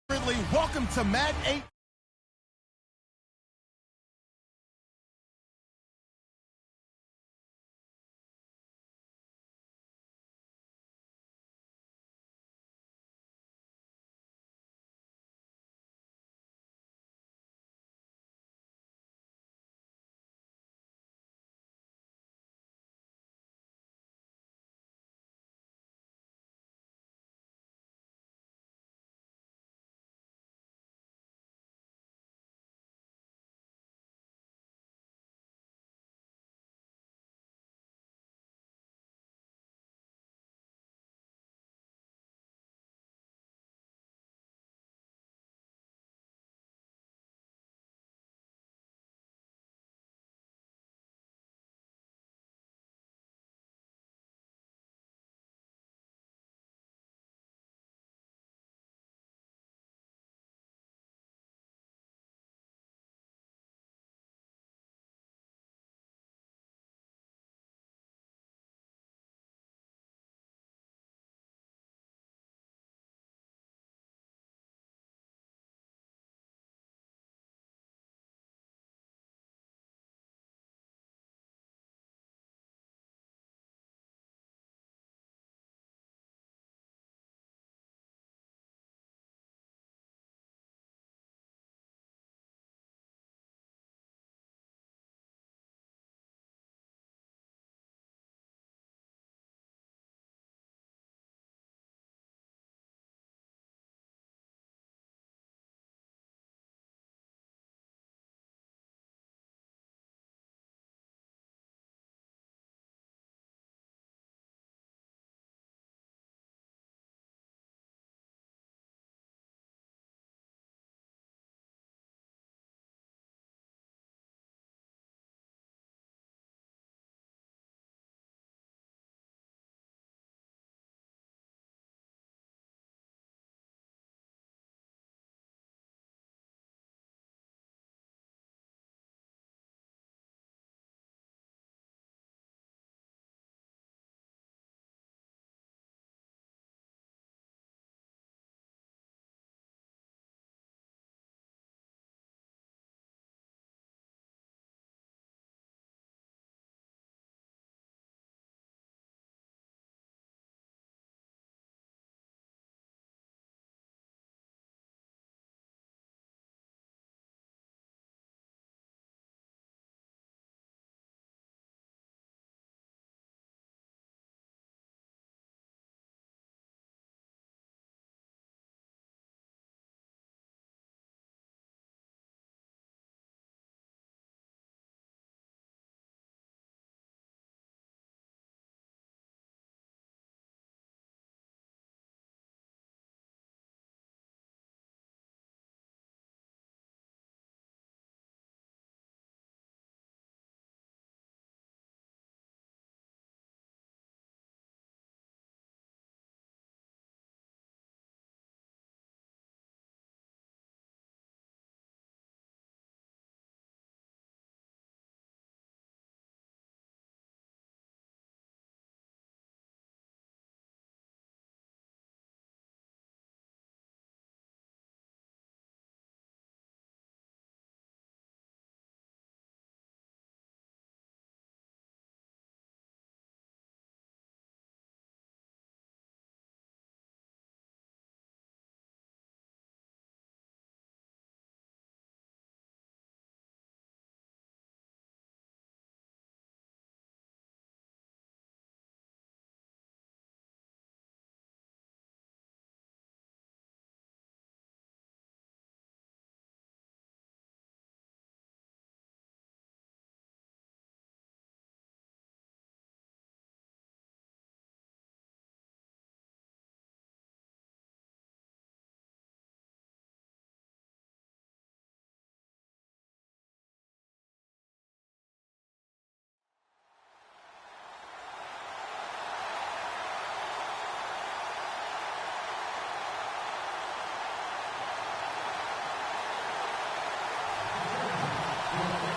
Welcome to Madden 8.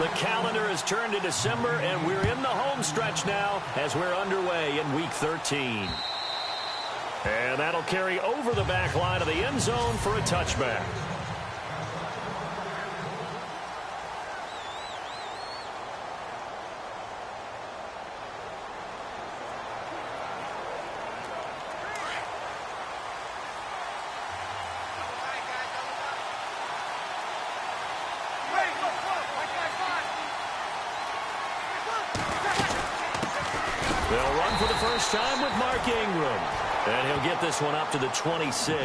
The calendar has turned to December, and we're in the home stretch now as we're underway in Week 13. And that'll carry over the back line of the end zone for a touchback. They'll run for the first time with Mark Ingram. And he'll get this one up to the 26.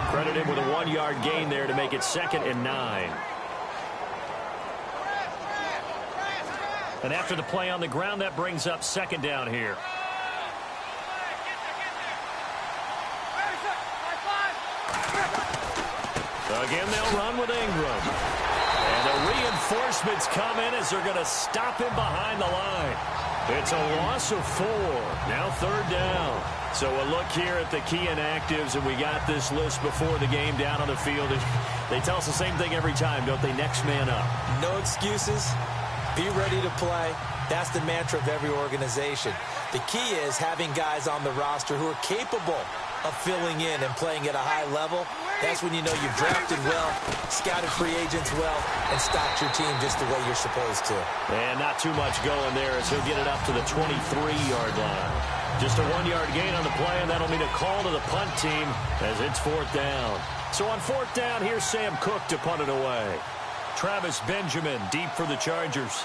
Credit him with a 1-yard gain there to make it 2nd and 9. And after the play on the ground, that brings up 2nd down here. Again, they'll run with Ingram. And the reinforcements come in as they're going to stop him behind the line. It's a loss of 4. Now 3rd down. So a look here at the key inactives, and we got this list before the game down on the field. They tell us the same thing every time, don't they? Next man up. No excuses. Be ready to play. That's the mantra of every organization. The key is having guys on the roster who are capable of filling in and playing at a high level. That's when you know you've drafted well, scouted free agents well, and stocked your team just the way you're supposed to. And not too much going there as he'll get it up to the 23-yard line. Just a 1-yard gain on the play, and that'll mean a call to the punt team as it's 4th down. So on 4th down, here's Sam Cook to punt it away. Travis Benjamin deep for the Chargers.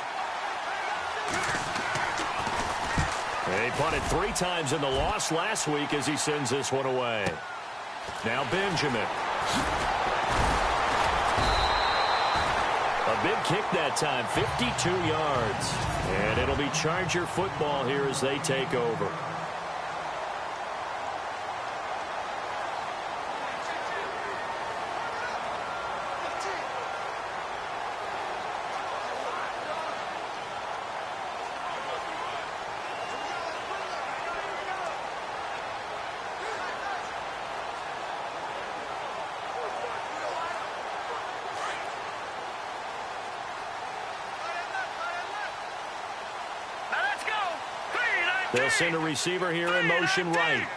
They punted 3 times in the loss last week as he sends this one away. Now Benjamin. A big kick that time, 52 yards. And it'll be Charger football here as they take over. They'll send a receiver here in motion right.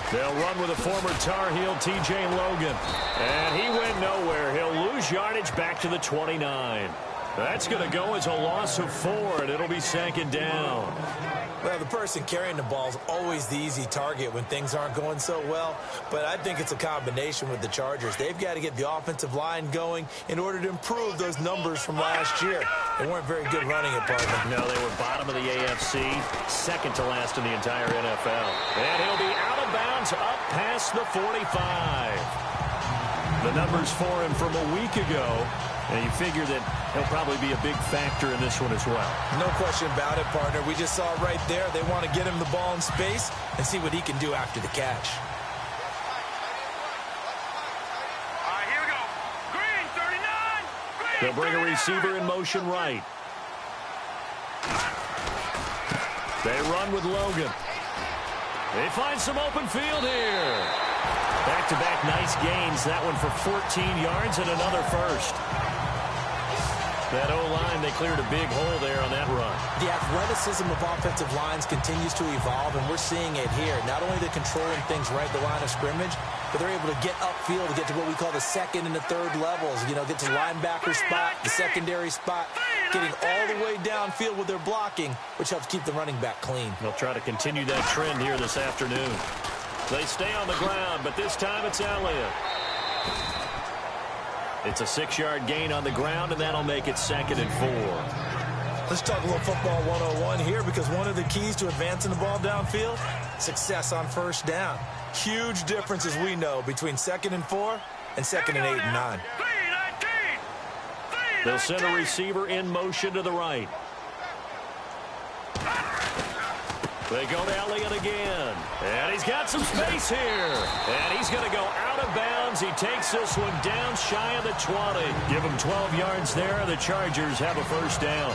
They'll run with a former Tar Heel, T.J. Logan. And he went nowhere. He'll lose yardage back to the 29. That's going to go as a loss of 4, and it'll be 2nd down. Well, the person carrying the ball is always the easy target when things aren't going so well. But I think it's a combination with the Chargers. They've got to get the offensive line going in order to improve those numbers from last year. They weren't very good running it, partner. No, they were bottom of the AFC, 2nd to last in the entire NFL. And he'll be out of bounds up past the 45. The numbers for him from a week ago. And you figure that he'll probably be a big factor in this one as well. No question about it, partner. We just saw it right there. They want to get him the ball in space and see what he can do after the catch. All right, here we go. Green, 39. Green, they'll bring a receiver in motion right. They run with Logan. They find some open field here. Back-to-back nice gains. That one for 14 yards and another first. That O-line, they cleared a big hole there on that run. The athleticism of offensive lines continues to evolve, and we're seeing it here. Not only they're controlling things right at the line of scrimmage, but they're able to get upfield to get to what we call the 2nd and the 3rd levels. You know, get to the linebacker spot, the secondary spot, getting all the way downfield with their blocking, which helps keep the running back clean. They'll try to continue that trend here this afternoon. They stay on the ground, but this time it's Elliott. It's a 6-yard gain on the ground, and that'll make it 2nd and 4. Let's talk a little football 101 here, because one of the keys to advancing the ball downfield, success on 1st down. Huge difference, as we know, between 2nd and 4 and 2nd and 8 and 9. They'll send a receiver in motion to the right. They go to Elliott again. And he's got some space here. And he's going to go out of bounds. He takes this one down shy of the 20. Give him 12 yards there. The Chargers have a 1st down.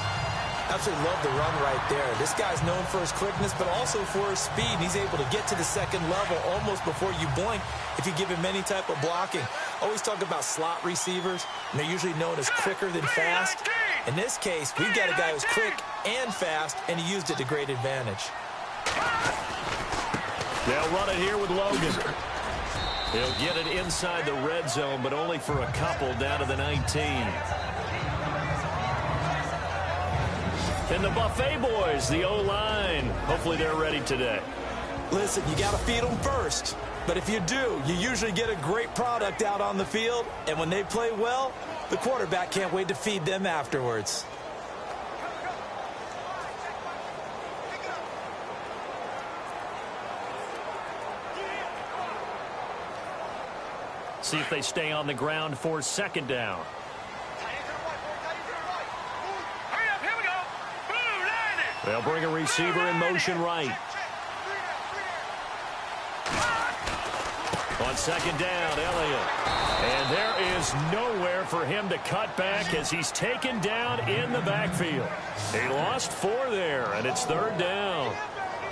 Absolutely love the run right there. This guy's known for his quickness, but also for his speed. And he's able to get to the 2nd level almost before you blink if you give him any type of blocking. Always talk about slot receivers, and they're usually known as quicker than fast. In this case, we've got a guy who's quick and fast, and he used it to great advantage. They'll run it here with Logan. He'll get it inside the red zone, but only for a couple down to the 19. And the Buffet boys, the O-line, hopefully they're ready today. Listen, you got to feed them first. But if you do, you usually get a great product out on the field. And when they play well, the quarterback can't wait to feed them afterwards. See if they stay on the ground for second down. Hurry up, here we go. Blue, line it. They'll bring a receiver in motion right. On second down, Elliott. And there is nowhere for him to cut back as he's taken down in the backfield. He lost 4 there, and it's third down.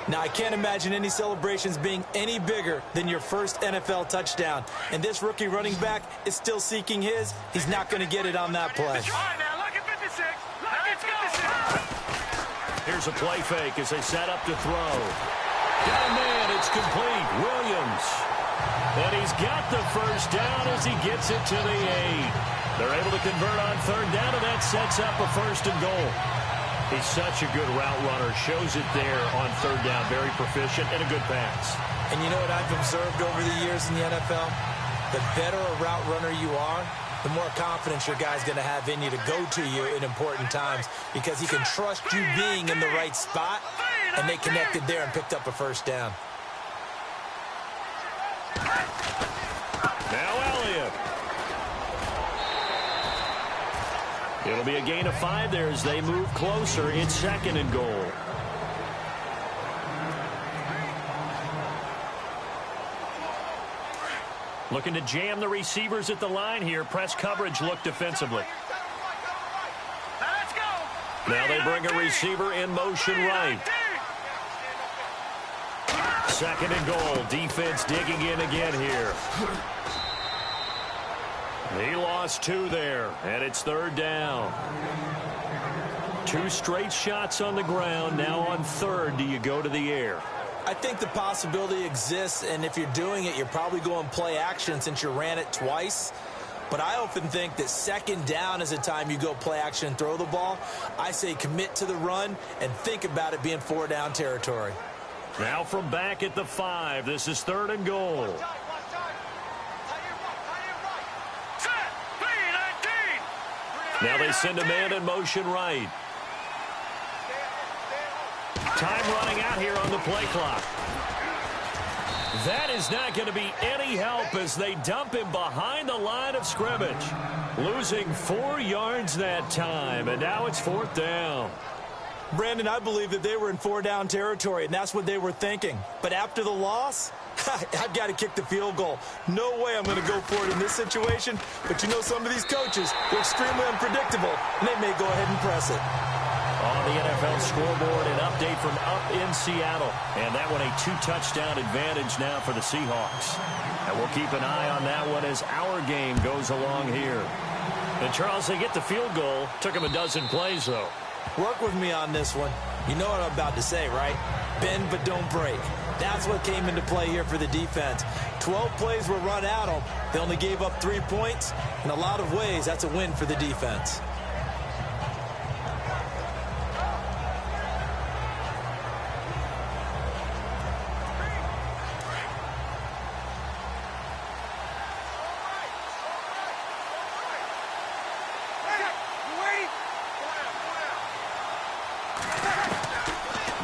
Now, I can't imagine any celebrations being any bigger than your first NFL touchdown. And this rookie running back is still seeking his. He's not going to get it on that play. All right, now, look at 56. Look at 56. Here's a play fake as they set up to throw. Got a man, it's complete. Williams. And he's got the first down as he gets it to the 8. They're able to convert on third down, and that sets up a first and goal. He's such a good route runner. Shows it there on third down. Very proficient and a good pass. And you know what I've observed over the years in the NFL? The better a route runner you are, the more confidence your guy's going to have in you to go to you in important times because he can trust you being in the right spot, and they connected there and picked up a first down. Now Elliott. It'll be a gain of 5 there as they move closer. It's second and goal. Looking to jam the receivers at the line here. Press coverage look defensively. Now let's go. Now they bring a receiver in motion right. Second and goal. Defense digging in again here. He lost 2 there, and it's third down. 2 straight shots on the ground. Now on third, do you go to the air? I think the possibility exists, and if you're doing it, you're probably going play action since you ran it twice. But I often think that second down is a time you go play action and throw the ball. I say commit to the run and think about it being 4 down territory. Now from back at the 5, this is third and goal. Now they send a man in motion right. Time running out here on the play clock. That is not going to be any help as they dump him behind the line of scrimmage. Losing 4 yards that time, and now it's fourth down. Brandon, I believe that they were in 4 down territory, and that's what they were thinking. But after the loss, I've got to kick the field goal. No way I'm going to go for it in this situation. But you know, some of these coaches, they're extremely unpredictable, and they may go ahead and press it. On the NFL scoreboard, an update from up in Seattle. And that one a 2-touchdown advantage now for the Seahawks. And we'll keep an eye on that one as our game goes along here. And Charles, they get the field goal. Took them a dozen plays, though. Work with me on this one. You know what I'm about to say, right? Bend but don't break. That's what came into play here for the defense. 12 plays were run at them. They only gave up 3 points. In a lot of ways, that's a win for the defense.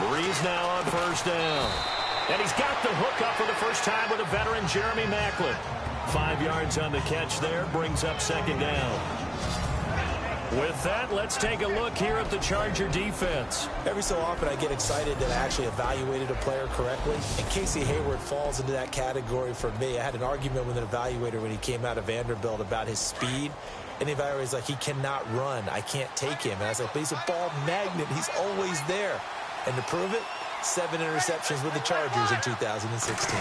Breeze now on first down. And he's got the hook up for the first time with a veteran, Jeremy Maclin. 5 yards on the catch there, brings up second down. With that, let's take a look here at the Charger defense. Every so often I get excited that I actually evaluated a player correctly. And Casey Hayward falls into that category for me. I had an argument with an evaluator when he came out of Vanderbilt about his speed. And the evaluator was like, he cannot run. I can't take him. And I was like, but he's a ball magnet. He's always there. And to prove it, 7 interceptions with the Chargers in 2016.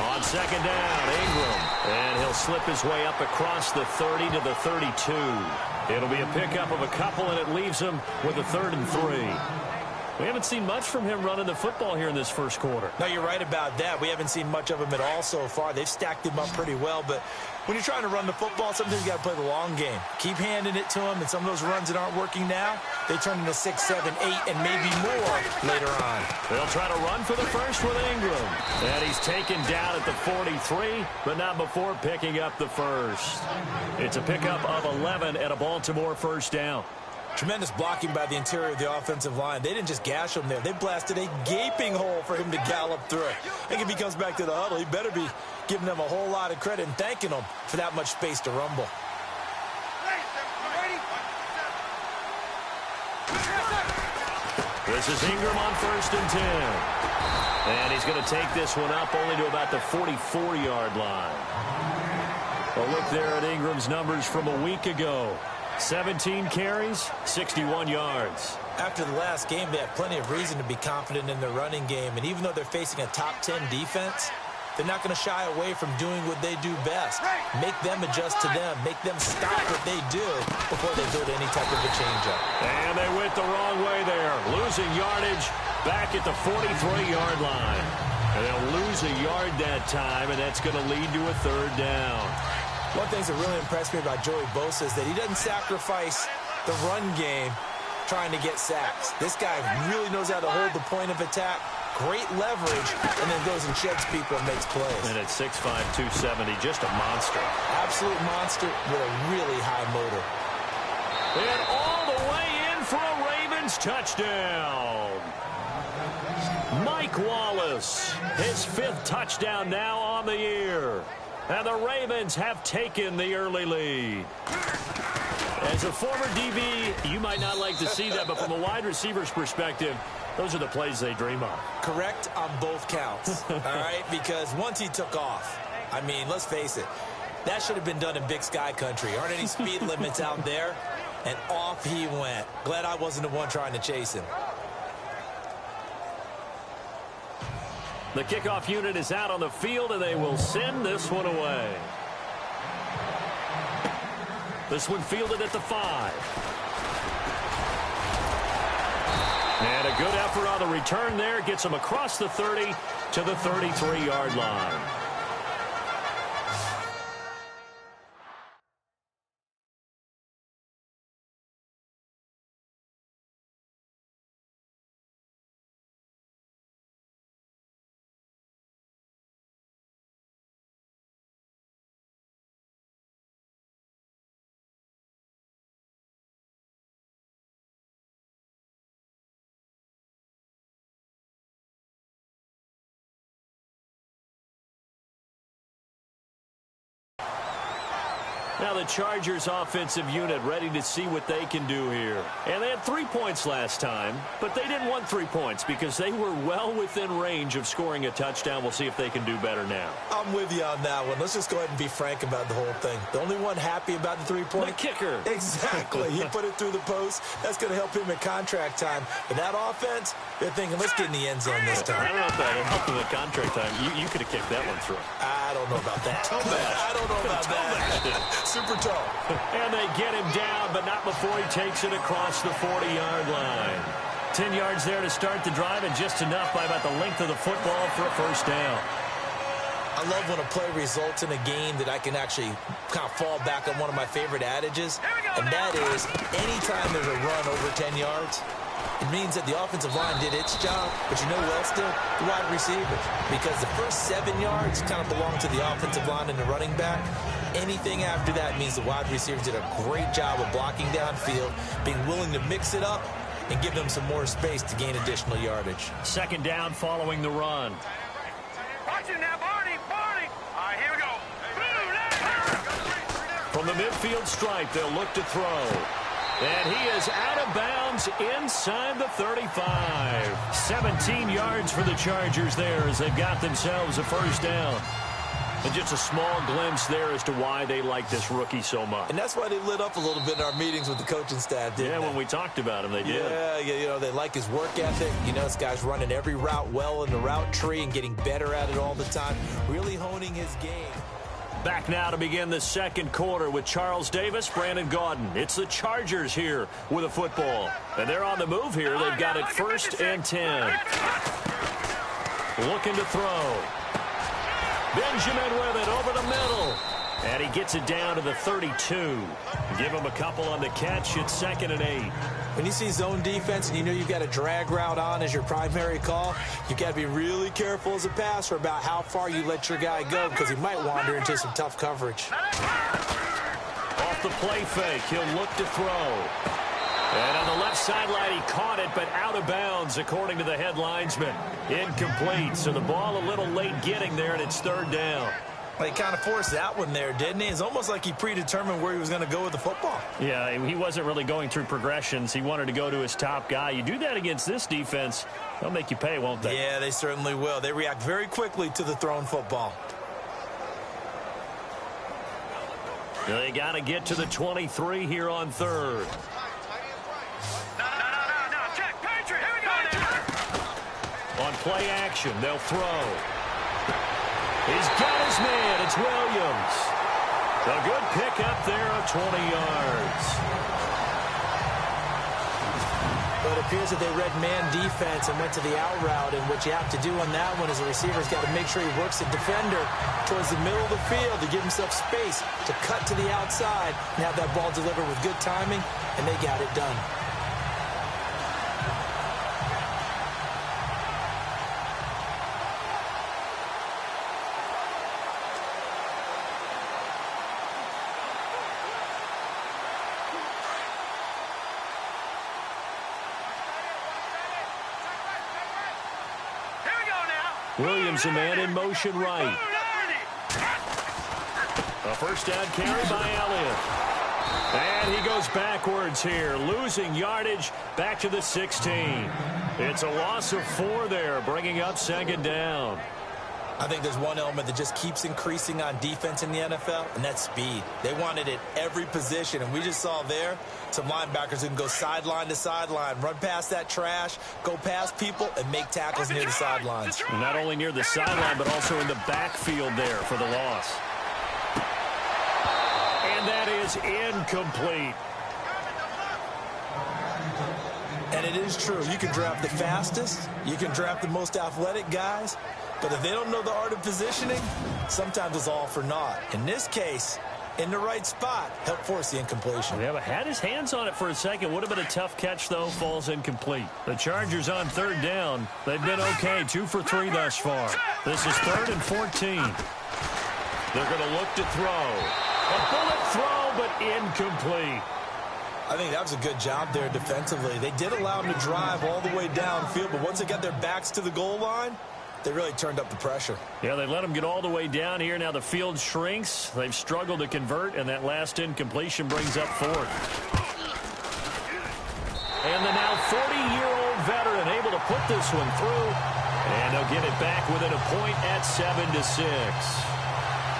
On second down, Ingram. And he'll slip his way up across the 30 to the 32. It'll be a pickup of a couple, and it leaves him with a 3rd and 3. We haven't seen much from him running the football here in this first quarter. No, you're right about that. We haven't seen much of him at all so far. They've stacked him up pretty well, but when you're trying to run the football, sometimes you got to play the long game. Keep handing it to him, and some of those runs that aren't working now, they turn into 6, 7, 8, and maybe more later on. They'll try to run for the first with Ingram. And he's taken down at the 43, but not before picking up the first. It's a pickup of 11 and a Baltimore first down. Tremendous blocking by the interior of the offensive line. They didn't just gash him there. They blasted a gaping hole for him to gallop through. I think if he comes back to the huddle, he better be giving them a whole lot of credit and thanking them for that much space to rumble. This is Ingram on 1st and 10. And he's going to take this one up only to about the 44-yard line. A look there at Ingram's numbers from a week ago. 17 carries, 61 yards. After the last game, they have plenty of reason to be confident in their running game. And even though they're facing a top 10 defense, they're not going to shy away from doing what they do best. Make them adjust to them. Make them stop what they do before they build any type of a change-up. And they went the wrong way there. Losing yardage back at the 43-yard line. And they'll lose a yard that time, and that's going to lead to a 3rd down. One thing that really impressed me about Joey Bosa is that he doesn't sacrifice the run game trying to get sacks. This guy really knows how to hold the point of attack, great leverage, and then goes and sheds people and makes plays. And at 6'5", 270, just a monster. Absolute monster with a really high motor. And all the way in for a Ravens touchdown. Mike Wallace, his 5th touchdown now on the year. And the Ravens have taken the early lead. As a former DB, you might not like to see that, but from a wide receiver's perspective, those are the plays they dream of. Correct on both counts, all right? Because once he took off, I mean, let's face it, that should have been done in Big Sky country. Aren't any speed limits out there? And off he went. Glad I wasn't the one trying to chase him. The kickoff unit is out on the field, and they will send this one away. This one fielded at the 5. And a good effort on the return there. Gets him across the 30 to the 33-yard line. Now the Chargers offensive unit ready to see what they can do here. And they had 3 points last time, but they didn't want 3 points because they were well within range of scoring a touchdown. We'll see if they can do better now. I'm with you on that one. Let's just go ahead and be frank about the whole thing. The only one happy about the 3-point? The kicker. Exactly. He put it through the post. That's going to help him at contract time. But that offense, they're thinking, let's get in the end zone this time. I don't know if that helped him at contract time. You could have kicked that one through. I don't know about that. I don't know about that. Super toe. And they get him down, but not before he takes it across the 40-yard line. 10 yards there to start the drive, and just enough by about the length of the football for a first down. I love when a play results in a game that I can actually kind of fall back on one of my favorite adages, and that is anytime there's a run over 10 yards, it means that the offensive line did its job, but you know who else did? The wide receivers. Because the first 7 yards kind of belong to the offensive line and the running back. Anything after that means the wide receivers did a great job of blocking downfield, being willing to mix it up, and give them some more space to gain additional yardage. 2nd down following the run. Watch it now, Barney, Barney. All right, here we go. From the midfield stripe, they'll look to throw. And he is out of bounds inside the 35. 17 yards for the Chargers there as they've got themselves a first down. And just a small glimpse there as to why they like this rookie so much. And that's why they lit up a little bit in our meetings with the coaching staff, didn't they? When we talked about him, they did. Yeah, you know, they like his work ethic. You know, this guy's running every route well in the route tree and getting better at it all the time, really honing his game. Back now to begin the second quarter with Charles Davis, Brandon Gaudin. It's the Chargers here with a football. And they're on the move here. They've got it 1st and 10. Looking to throw. Benjamin with it over the middle. And he gets it down to the 32. Give him a couple on the catch. It's 2nd and 8. When you see zone defense and you know you've got a drag route on as your primary call, you've got to be really careful as a passer about how far you let your guy go because he might wander into some tough coverage. Off the play fake, he'll look to throw. And on the left sideline, he caught it, but out of bounds, according to the head linesman. Incomplete, so the ball a little late getting there, and it's 3rd down. Well, he kind of forced that one there, didn't he? It's almost like he predetermined where he was going to go with the football. Yeah, he wasn't really going through progressions. He wanted to go to his top guy. You do that against this defense, they'll make you pay, won't they? Yeah, they certainly will. They react very quickly to the thrown football. They got to get to the 23 here on 3rd. No, check, Patriot, here we go now. On play action, they'll throw. He's got his man. It's Williams. A good pickup there of 20 yards. But it appears that they read man defense and went to the out route, and what you have to do on that one is the receiver's got to make sure he works the defender towards the middle of the field to give himself space to cut to the outside and have that ball delivered with good timing, and they got it done. Williams, a man in motion right. A 1st down carry by Elliott. And he goes backwards here, losing yardage back to the 16. It's a loss of 4 there, bringing up 2nd down. I think there's one element that just keeps increasing on defense in the NFL, and that's speed. They want it at every position, and we just saw there some linebackers who can go sideline to sideline, run past that trash, go past people, and make tackles near the sidelines. Not only near the sideline, but also in the backfield there for the loss. And that is incomplete. And it is true. You can draft the fastest. You can draft the most athletic guys. But if they don't know the art of positioning, sometimes it's all for naught. In this case, in the right spot, helped force the incompletion. Yeah, but had his hands on it for a second. Would have been a tough catch, though. Falls incomplete. The Chargers on 3rd down. They've been okay. 2 for 3 thus far. This is 3rd and 14. They're going to look to throw. A bullet throw, but incomplete. I think that was a good job there defensively. They did allow him to drive all the way downfield, but once they got their backs to the goal line, they really turned up the pressure. Yeah, they let them get all the way down here. Now the field shrinks. They've struggled to convert, and that last incompletion brings up 4th. And the now 40-year-old veteran able to put this one through, and they'll get it back within a point at 7-6.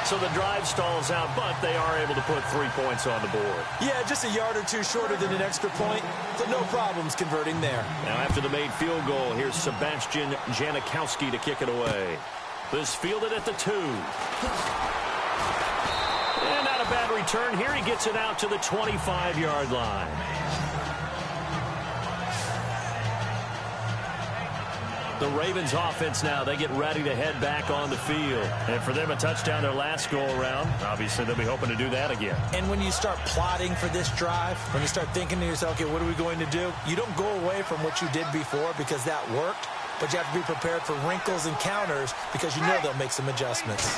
So the drive stalls out, but they are able to put 3 points on the board. Yeah, just a yard or two shorter than an extra point, but no problems converting there. Now after the made field goal, here's Sebastian Janikowski to kick it away. This fielded at the 2. And not a bad return here. He gets it out to the 25-yard line. The Ravens offense now, they get ready to head back on the field. And for them, a touchdown their last go-around. Obviously, they'll be hoping to do that again. And when you start plotting for this drive, when you start thinking to yourself, okay, what are we going to do? You don't go away from what you did before because that worked, but you have to be prepared for wrinkles and counters because you know they'll make some adjustments.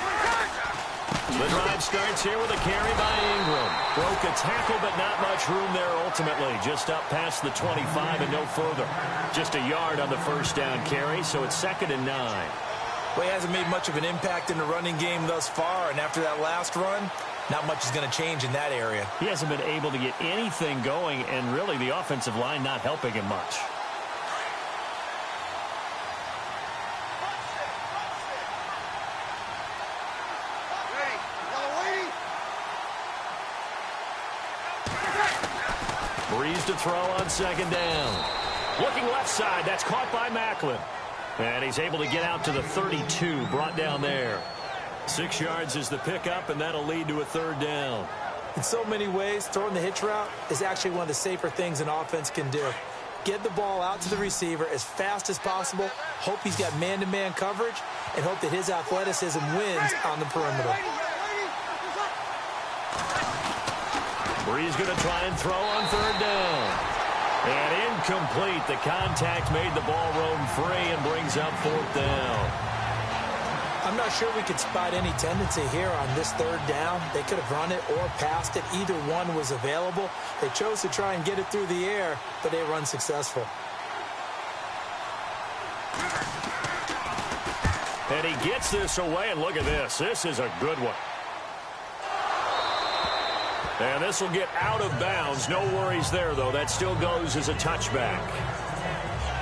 The drive starts here with a carry by Ingram. Broke a tackle, but not much room there ultimately. Just up past the 25 and no further. Just a yard on the 1st down carry, so it's 2nd and 9. Well, he hasn't made much of an impact in the running game thus far, and after that last run, not much is going to change in that area. He hasn't been able to get anything going, and really the offensive line not helping him much. Breeze to throw on 2nd down. Looking left side. That's caught by Macklin. And he's able to get out to the 32. Brought down there. 6 yards is the pickup, and that'll lead to a third down. In so many ways, throwing the hitch route is actually one of the safer things an offense can do. Get the ball out to the receiver as fast as possible, hope he's got man-to-man coverage, and hope that his athleticism wins on the perimeter. Bree's going to try and throw on third down. And incomplete. The contact made the ball roam free and brings up fourth down. I'm not sure we could spot any tendency here on this third down. They could have run it or passed it. Either one was available. They chose to try and get it through the air, but they were unsuccessful. And he gets this away, and look at this. This is a good one. And this will get out of bounds. No worries there, though. That still goes as a touchback.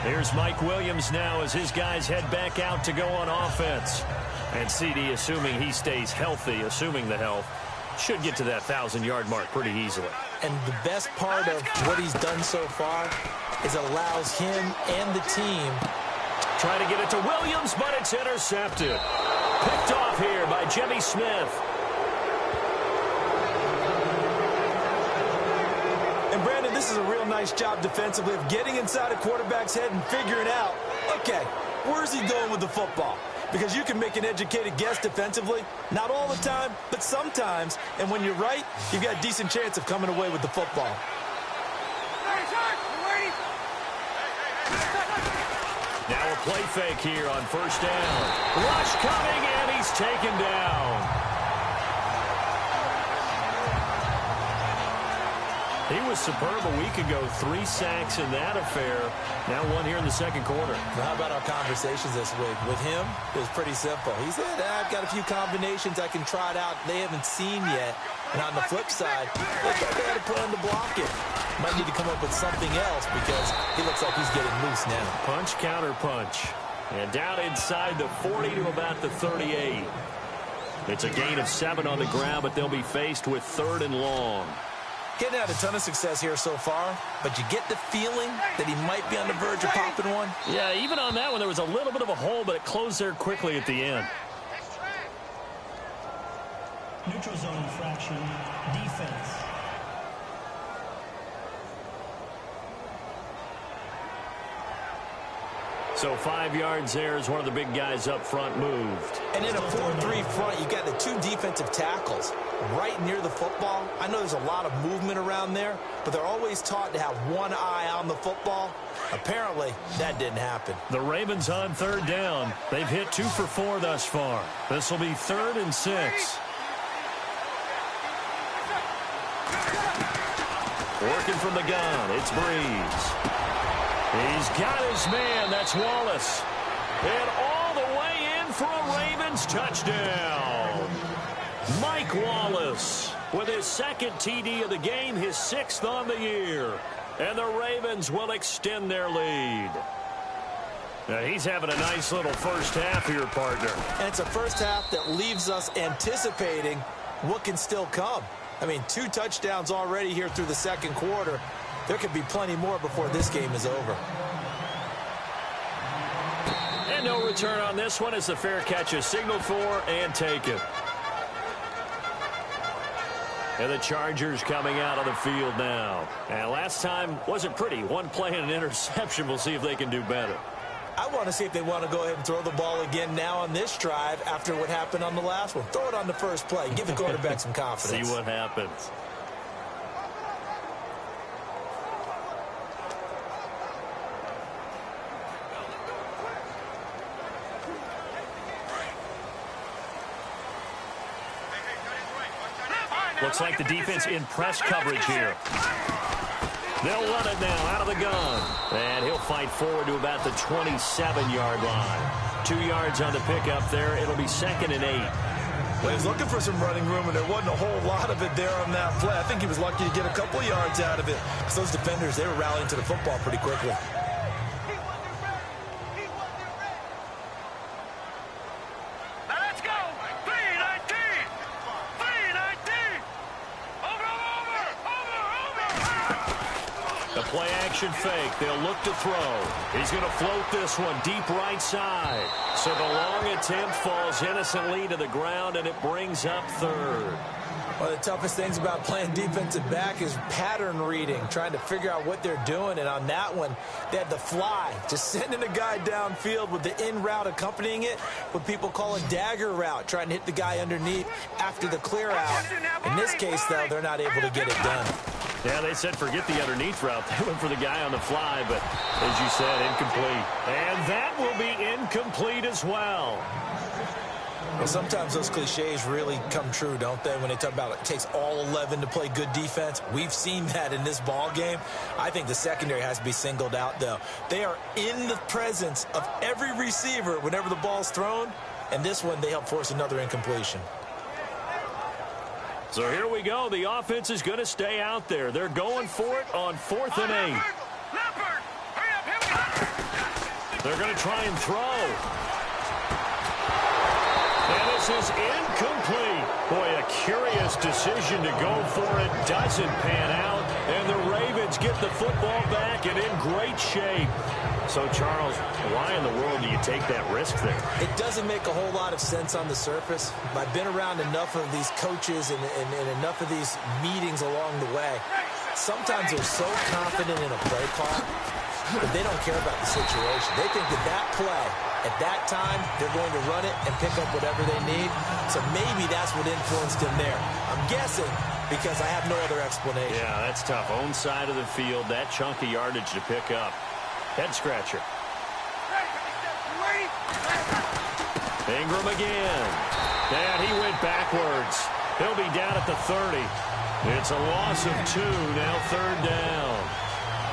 Here's Mike Williams now as his guys head back out to go on offense. And CD, assuming he stays healthy, assuming the health, should get to that 1,000-yard mark pretty easily. And the best part of what he's done so far is it allows him and the team. Trying to get it to Williams, but it's intercepted. Picked off here by Jimmy Smith. And Brandon, this is a real nice job defensively of getting inside a quarterback's head and figuring out, okay, where's he going with the football? Because you can make an educated guess defensively, not all the time, but sometimes. And when you're right, you've got a decent chance of coming away with the football. Now a play fake here on first down. Rush coming, and he's taken down. He was superb a week ago. 3 sacks in that affair. Now 1 here in the second quarter. Now, how about our conversations this week? With him, it was pretty simple. He said, I've got a few combinations I can try it out they haven't seen yet. And on the flip side, they thought they had a plan to block it. Might need to come up with something else because he looks like he's getting loose now. Punch, counter punch. And down inside the 40 to about the 38. It's a gain of 7 on the ground, but they'll be faced with 3rd and long. Getting had a ton of success here so far, but you get the feeling that he might be on the verge of popping one. Yeah, even on that one, there was a little bit of a hole, but it closed there quickly at the end. Neutral zone infraction, defense. So 5 yards there as one of the big guys up front moved. And in a 4-3 front, you've got the 2 defensive tackles right near the football. I know there's a lot of movement around there, but they're always taught to have one eye on the football. Apparently, that didn't happen. The Ravens on third down. They've hit 2 for 4 thus far. This will be 3rd and 6. Working from the gun, it's Breeze. He's got his man, that's Wallace. And all the way in for a Ravens touchdown. Mike Wallace with his 2nd TD of the game, his 6th on the year. And the Ravens will extend their lead. Now he's having a nice little first half here, partner. And it's a first half that leaves us anticipating what can still come. I mean, 2 touchdowns already here through the second quarter. There could be plenty more before this game is over. And no return on this one as the fair catch is signaled for and taken. And the Chargers coming out on the field now. And last time wasn't pretty. 1 play and an interception. We'll see if they can do better. I want to see if they want to go ahead and throw the ball again now on this drive after what happened on the last one. Throw it on the first play. Give the quarterback some confidence. See what happens. Looks like the defense in press coverage here. They'll run it now out of the gun. And he'll fight forward to about the 27-yard line. 2 yards on the pickup there. It'll be 2nd and 8. Well, he's looking for some running room, and there wasn't a whole lot of it there on that play. I think he was lucky to get a couple yards out of it. Because those defenders, they were rallying to the football pretty quickly. Play-action fake. They'll look to throw. He's going to float this one deep right side. So the long attempt falls innocently to the ground, and it brings up third. One of the toughest things about playing defensive back is pattern reading, trying to figure out what they're doing. And on that one, they had the fly, just sending a guy downfield with the in route accompanying it, what people call a dagger route, trying to hit the guy underneath after the clear out. In this case, though, they're not able to get it done. Yeah, they said forget the underneath route. They went for the guy on the fly, but as you said, incomplete. And that will be incomplete as well. Well, sometimes those cliches really come true, don't they, when they talk about it takes all 11 to play good defense. We've seen that in this ball game. I think the secondary has to be singled out, though. They are in the presence of every receiver whenever the ball's thrown, and this one they help force another incompletion. So here we go. The offense is going to stay out there. They're going for it on 4th and 8. They're going to try and throw. And this is incomplete. Boy, a curious decision to go for it. Doesn't pan out. And the Ravens get the football back and in great shape. So, Charles, why in the world do you take that risk there? It doesn't make a whole lot of sense on the surface. I've been around enough of these coaches and enough of these meetings along the way. Sometimes they're so confident in a play call that they don't care about the situation. They think that play, at that time, they're going to run it and pick up whatever they need. So maybe that's what influenced him there. I'm guessing because I have no other explanation. Yeah, that's tough. Own side of the field, that chunk of yardage to pick up. Head scratcher. Ingram again. And he went backwards. He'll be down at the 30. It's a loss of 2, now 3rd down.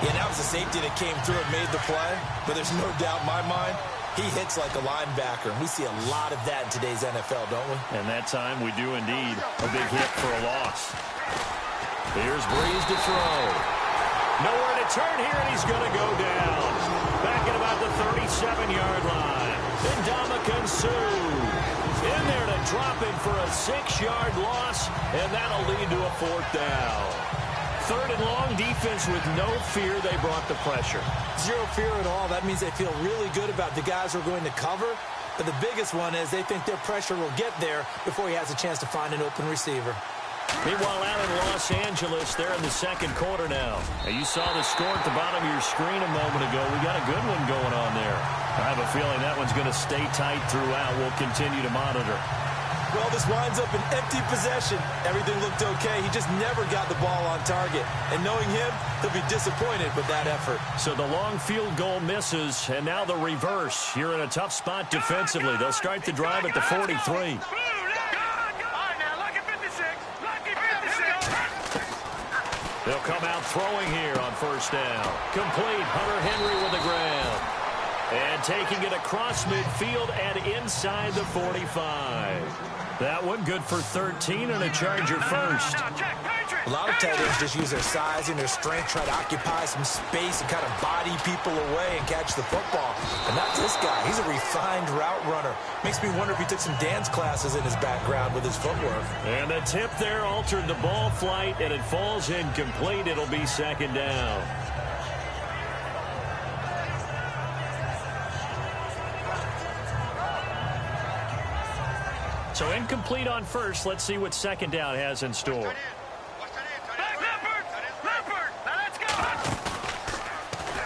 Yeah, that was a safety that came through and made the play, but there's no doubt in my mind he hits like a linebacker, and we see a lot of that in today's NFL, don't we? And that time we do indeed. A big hit for a loss. Here's Breeze to throw. Nowhere to turn here, and he's going to go down. Back at about the 37-yard line. Ndamukong Suh in there to drop him for a 6-yard loss, and that'll lead to a 4th down. 3rd and long, defense with no fear. They brought the pressure. Zero fear at all. That means they feel really good about the guys who are going to cover. But the biggest one is they think their pressure will get there before he has a chance to find an open receiver. Meanwhile, out in Los Angeles, they're in the 2nd quarter now. And you saw the score at the bottom of your screen a moment ago. We got a good one going on there. I have a feeling that one's going to stay tight throughout. We'll continue to monitor. Well, this winds up an empty possession. Everything looked okay. He just never got the ball on target. And knowing him, he'll be disappointed with that effort. So the long field goal misses, and now the reverse. You're in a tough spot defensively. They'll start the drive at the 43. They'll come out throwing here on 1st down. Complete. Hunter Henry with the grab. And taking it across midfield and inside the 45. That one good for 13 and a Charger first. A lot of tight ends just use their size and their strength, try to occupy some space and kind of body people away and catch the football. And not this guy. He's a refined route runner. Makes me wonder if he took some dance classes in his background with his footwork. And the tip there altered the ball flight, and it falls incomplete. It'll be 2nd down. So incomplete on 1st. Let's see what 2nd down has in store.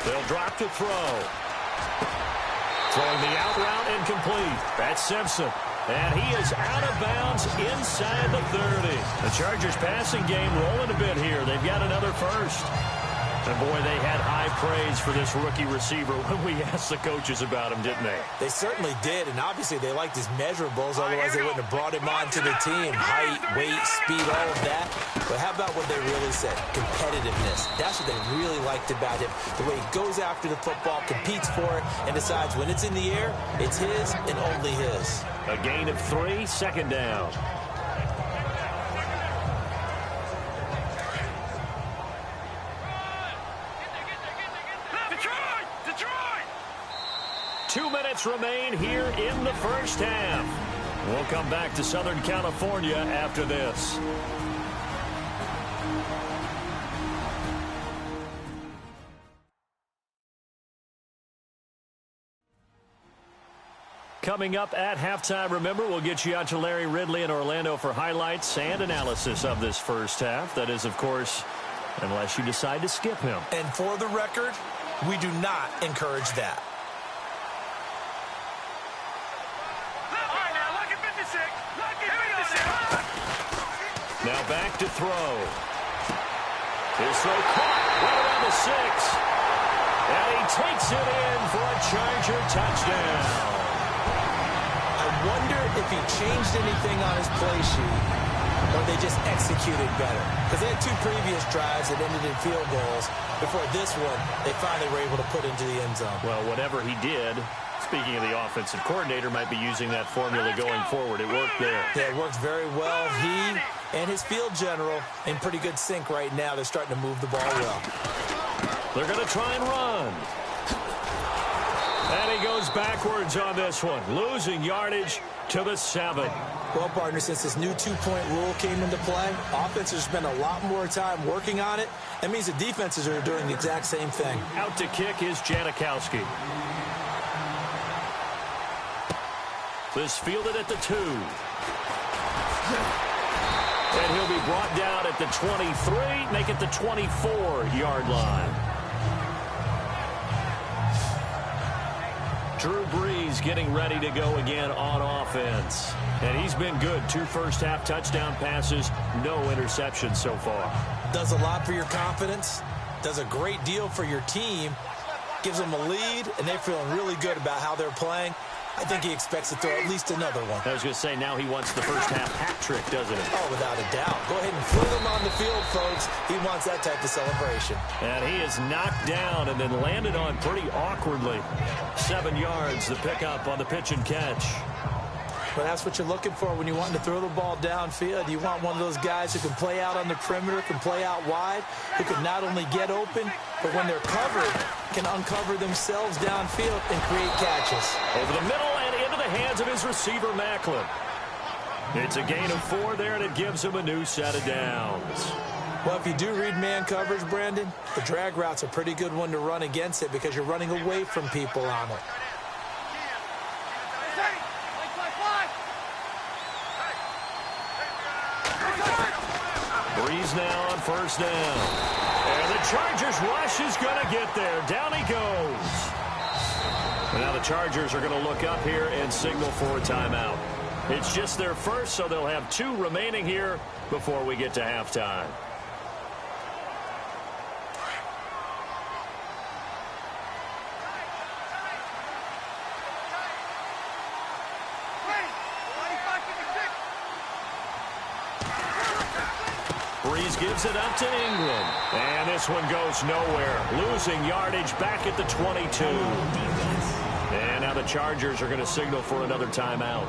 They'll drop to throw. Throwing the out route incomplete. That's Simpson. And he is out of bounds inside the 30. The Chargers passing game rolling a bit here. They've got another first. And, boy, they had high praise for this rookie receiver when we asked the coaches about him, didn't they? They certainly did, and obviously they liked his measurables, otherwise they wouldn't have brought him onto the team. Height, weight, speed, all of that. But how about what they really said? Competitiveness. That's what they really liked about him. The way he goes after the football, competes for it, and decides when it's in the air, it's his and only his. A gain of 3, 2nd down. Detroit! 2 minutes remain here in the 1st half. We'll come back to Southern California after this. Coming up at halftime, remember, we'll get you out to Larry Ridley in Orlando for highlights and analysis of this first half. That is, of course, unless you decide to skip him. And for the record, we do not encourage that. All right, now, look at 56. Look at 56. Now back to throw. His throw caught right around the 6. And he takes it in for a Charger touchdown. I wonder if he changed anything on his play sheet or they just executed better. Because they had 2 previous drives that ended in field goals. Before this one, they finally were able to put into the end zone. Well, whatever he did, speaking of the offensive coordinator, might be using that formula going forward. It worked there. Yeah, it works very well. He and his field general in pretty good sync right now. They're starting to move the ball well. They're going to try and run. And he goes backwards on this one, losing yardage to the 7. Well, partner, since this new 2-point rule came into play, offenses spend a lot more time working on it. That means the defenses are doing the exact same thing. Out to kick is Janikowski. This fielded at the 2. And he'll be brought down at the 23, make it the 24-yard line. Drew Brees getting ready to go again on offense. And he's been good. 2 first-half touchdown passes, no interceptions so far. Does a lot for your confidence, does a great deal for your team, gives them a lead, and they're feeling really good about how they're playing. I think he expects to throw at least another one. I was going to say, now he wants the first-half hat trick, doesn't he? Oh, without a doubt. Go ahead and fling him on the field, folks. He wants that type of celebration. And he is knocked down and then landed on pretty awkwardly. 7 yards, the pickup on the pitch and catch. But that's what you're looking for when you want to throw the ball downfield. You want one of those guys who can play out on the perimeter, can play out wide, who can not only get open, but when they're covered, can uncover themselves downfield and create catches. Over the middle and into the hands of his receiver, Macklin. It's a gain of 4 there, and it gives him a new set of downs. Well, if you do read man coverage, Brandon, the drag route's a pretty good one to run against it because you're running away from people on it. Brees now on first down. And the Chargers rush is going to get there. Down he goes. And now the Chargers are going to look up here and signal for a timeout. It's just their first, so they'll have 2 remaining here before we get to halftime. Brees gives it up to Ingram. And this one goes nowhere. Losing yardage back at the 22. And now the Chargers are going to signal for another timeout.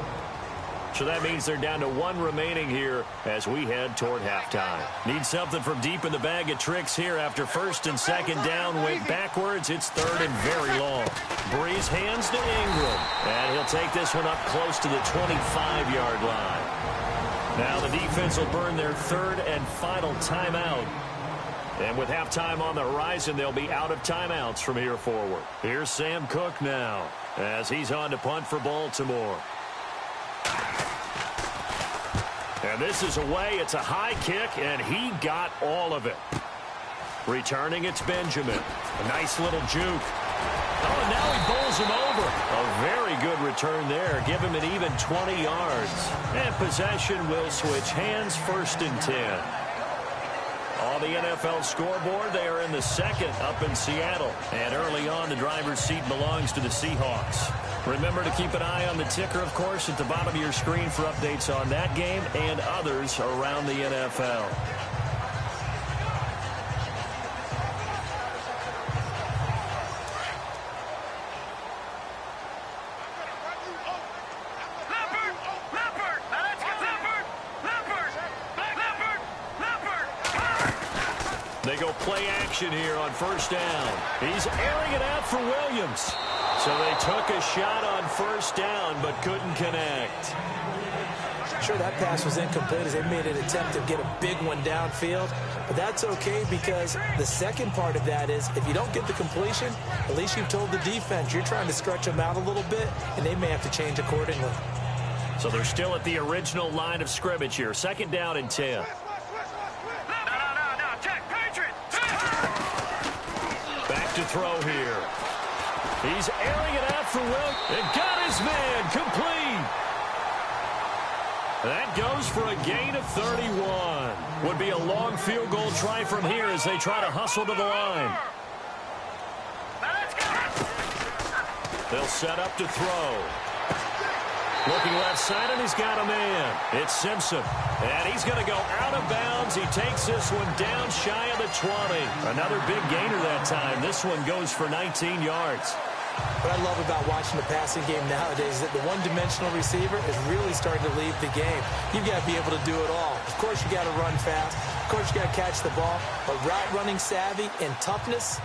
So that means they're down to 1 remaining here as we head toward halftime. Need something from deep in the bag of tricks here after first and second down went backwards. It's 3rd and very long. Brees hands to Ingram. And he'll take this one up close to the 25-yard line. Now the defense will burn their 3rd and final timeout. And with halftime on the horizon, they'll be out of timeouts from here forward. Here's Sam Cook now as he's on to punt for Baltimore. And this is away. It's a high kick, and he got all of it. Returning, it's Benjamin. A nice little juke. Oh, and now he bowls him over. A very good return there. Give him an even 20 yards. And possession will switch hands, 1st and 10. On the NFL scoreboard, they are in the 2nd up in Seattle. And early on, the driver's seat belongs to the Seahawks. Remember to keep an eye on the ticker, of course, at the bottom of your screen for updates on that game and others around the NFL. They go play action here on first down. He's airing it out for Williams. So they took a shot on first down but couldn't connect. Sure, that pass was incomplete as they made an attempt to get a big one downfield. But that's okay because the second part of that is if you don't get the completion, at least you've told the defense you're trying to stretch them out a little bit, and they may have to change accordingly. So they're still at the original line of scrimmage here. 2nd down and 10. No, check, Patriot. Back to throw here. He's airing it out for Will. And got his man complete. That goes for a gain of 31. Would be a long field goal try from here as they try to hustle to the line. They'll set up to throw. Looking left side, and he's got a man. It's Simpson. And he's going to go out of bounds. He takes this one down shy of the 20. Another big gainer that time. This one goes for 19 yards. What I love about watching the passing game nowadays is that the one-dimensional receiver is really starting to leave the game. You've got to be able to do it all. Of course, you got to run fast. Of course, you got to catch the ball. But route running savvy and toughness,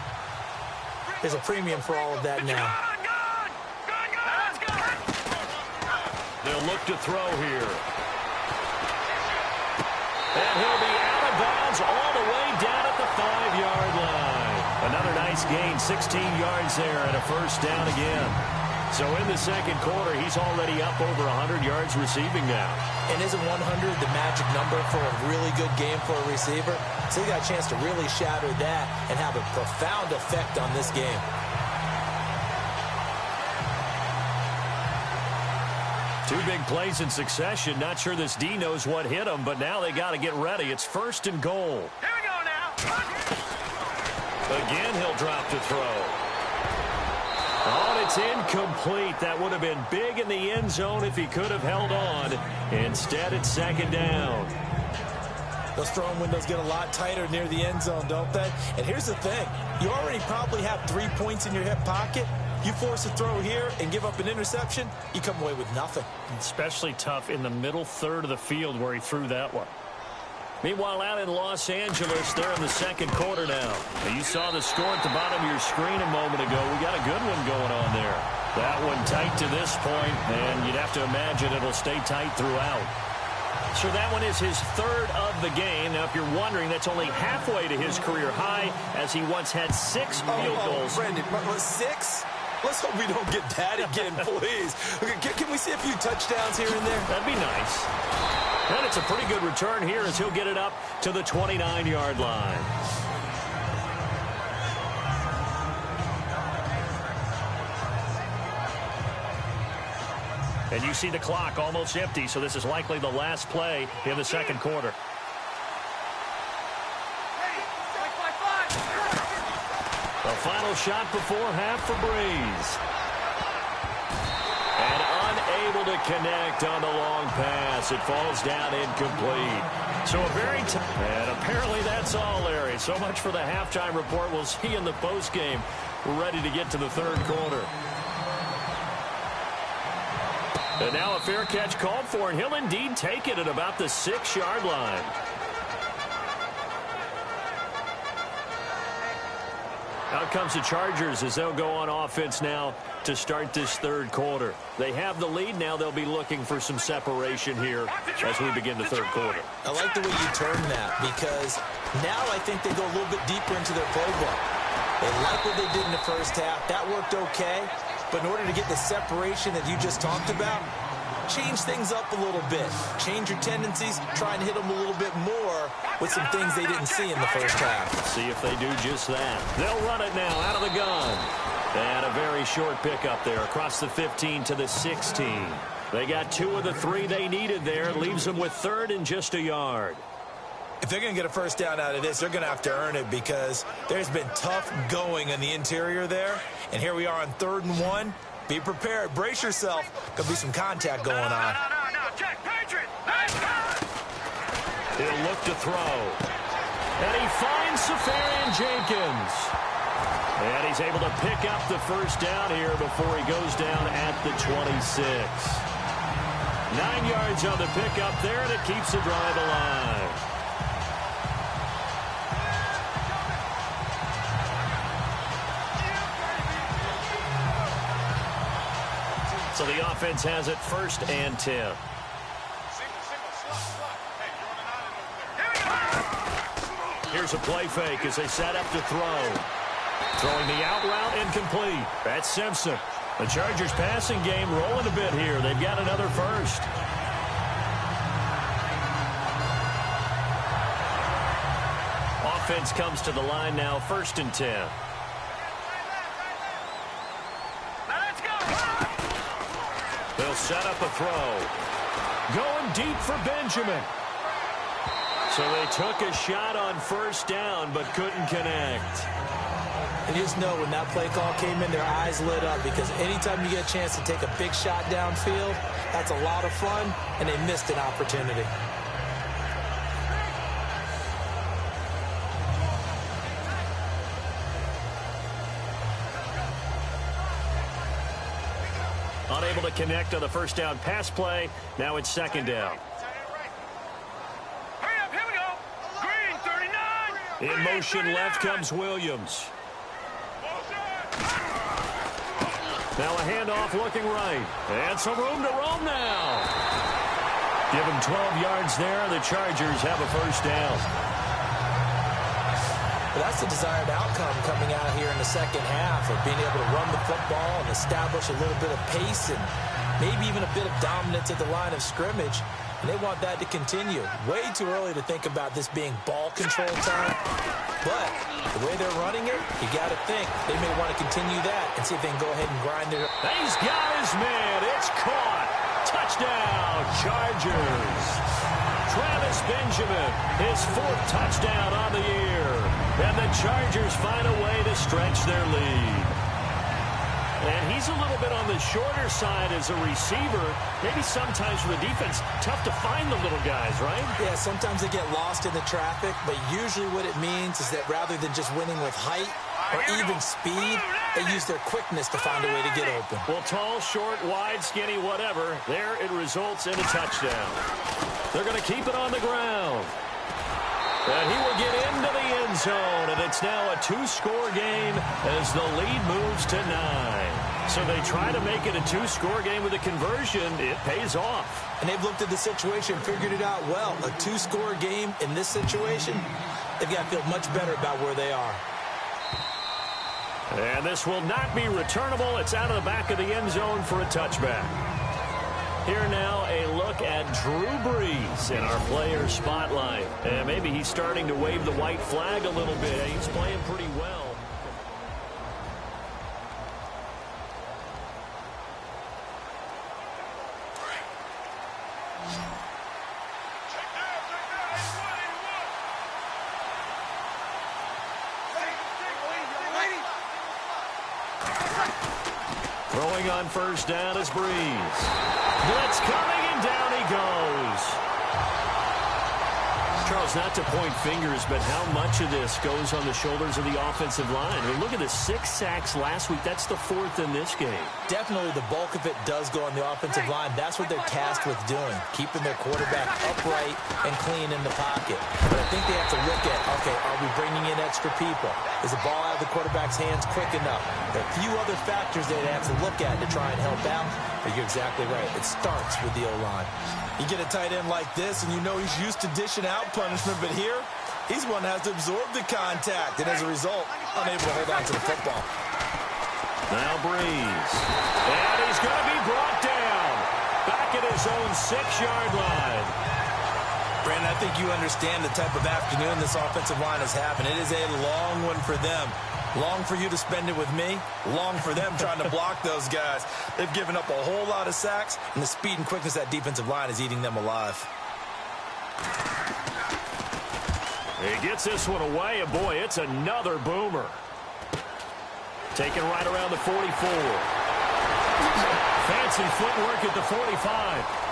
there's a premium for all of that now. They'll look to throw here. And he'll be out of bounds all the way down at the 5-yard line. Another nice gain, 16 yards there and a first down again. So in the second quarter, he's already up over 100 yards receiving now. And isn't 100 the magic number for a really good game for a receiver? So he got a chance to really shatter that and have a profound effect on this game. Two big plays in succession. Not sure this D knows what hit him, but now they got to get ready. It's 1st and goal. Here we go now. Again, he'll drop to throw. Oh, and it's incomplete. That would have been big in the end zone if he could have held on. Instead, it's 2nd down. Those throwing windows get a lot tighter near the end zone, don't they? And here's the thing. You already probably have 3 points in your hip pocket. You force a throw here and give up an interception, you come away with nothing. Especially tough in the middle third of the field where he threw that one. Meanwhile, out in Los Angeles, they're in the second quarter now. You saw the score at the bottom of your screen a moment ago. We got a good one going on there. That one tight to this point, and you'd have to imagine it'll stay tight throughout. So that one is his 3rd of the game. Now, if you're wondering, that's only halfway to his career high, as he once had 6 field goals. Brendan, 6? Let's hope we don't get that again, please. Can we see a few touchdowns here and there? That'd be nice. And it's a pretty good return here as he'll get it up to the 29-yard line. And you see the clock almost empty, so this is likely the last play in the second quarter. The final shot before half for Breeze. And unable to connect on the long pass. It falls down incomplete. So a very and apparently that's all, Larry. So much for the halftime report. We'll see in the postgame. We're ready to get to the third quarter. And now a fair catch called for, and he'll indeed take it at about the 6-yard line. Out comes the Chargers as they'll go on offense now to start this third quarter. They have the lead now. They'll be looking for some separation here as we begin the third quarter. I like the way you term that because now I think they go a little bit deeper into their playbook. They like what they did in the first half. That worked okay. But in order to get the separation that you just talked about, change things up a little bit. Change your tendencies. Try and hit them a little bit more with some things they didn't see in the first half. See if they do just that. They'll run it now out of the gun. And a very short pickup there across the 15 to the 16. They got 2 of the 3 they needed there. Leaves them with 3rd and just a yard. If they're going to get a first down out of this, they're going to have to earn it because there's been tough going in the interior there. And here we are on 3rd and 1. Be prepared. Brace yourself. Going to be some contact going on. No, check, Patriot. He'll look to throw. And he finds Safarian Jenkins. And he's able to pick up the first down here before he goes down at the 26. 9 yards on the pickup there, and it keeps the drive alive. So the offense has it 1st and 10. Here's a play fake as they set up to throw. Throwing the out route incomplete. That's Simpson. The Chargers passing game rolling a bit here. They've got another first. Offense comes to the line now, 1st and 10. Let's go. They'll set up a throw. Going deep for Benjamin. So they took a shot on 1st down, but couldn't connect. And you just know when that play call came in, their eyes lit up, because anytime you get a chance to take a big shot downfield, that's a lot of fun, and they missed an opportunity. Unable to connect on the 1st down pass play. Now it's 2nd down. Hurry up, here we go. Green, 39. In motion left comes Williams. Now a handoff looking right. And some room to roam now. Give him 12 yards there. The Chargers have a 1st down. Well, that's the desired outcome coming out here in the 2nd half, of being able to run the football and establish a little bit of pace and maybe even a bit of dominance at the line of scrimmage. And they want that to continue. Way too early to think about this being ball control time. But the way they're running it, you got to think they may want to continue that and see if they can go ahead and grind it. He's got his man. It's caught. Touchdown, Chargers. Travis Benjamin, his 4th touchdown on the year. And the Chargers find a way to stretch their lead. And he's a little bit on the shorter side as a receiver. Maybe sometimes for the defense, tough to find the little guys, right? Yeah, sometimes they get lost in the traffic, but usually what it means is that rather than just winning with height or even speed, they use their quickness to find a way to get open. Well, tall, short, wide, skinny, whatever, there it results in a touchdown. They're going to keep it on the ground. And he will get into the end zone, and it's now a 2-score game as the lead moves to 9. So they try to make it a 2-score game with a conversion. It pays off. And they've looked at the situation, figured it out well. A 2-score game in this situation, they've got to feel much better about where they are. And this will not be returnable. It's out of the back of the end zone for a touchback. Here now, a look at Drew Brees in our player spotlight. And maybe he's starting to wave the white flag a little bit. He's playing pretty well. Throwing on 1st down is Brees. Blitz coming, and down he goes. Charles, not to point fingers, but how much of this goes on the shoulders of the offensive line? I mean, look at the 6 sacks last week. That's the 4th in this game. Definitely the bulk of it does go on the offensive line. That's what they're tasked with doing, keeping their quarterback upright and clean in the pocket. But I think they have to look at, okay, are we bringing in extra people? Is the ball out of the quarterback's hands quick enough? There are a few other factors they'd have to look at to try and help out. But you're exactly right. It starts with the O-line. You get a tight end like this, and you know he's used to dishing out punishment, but here, he's one that has to absorb the contact, and as a result, unable to hold on to the football. Now Brees. And he's going to be brought down. Back at his own 6-yard line. Brandon, I think you understand the type of afternoon this offensive line is having. It is a long one for them. Long for you to spend it with me. Long for them trying to block those guys. They've given up a whole lot of sacks, and the speed and quickness of that defensive line is eating them alive. He gets this one away, and boy, it's another boomer. Taken right around the 44. Fancy footwork at the 45.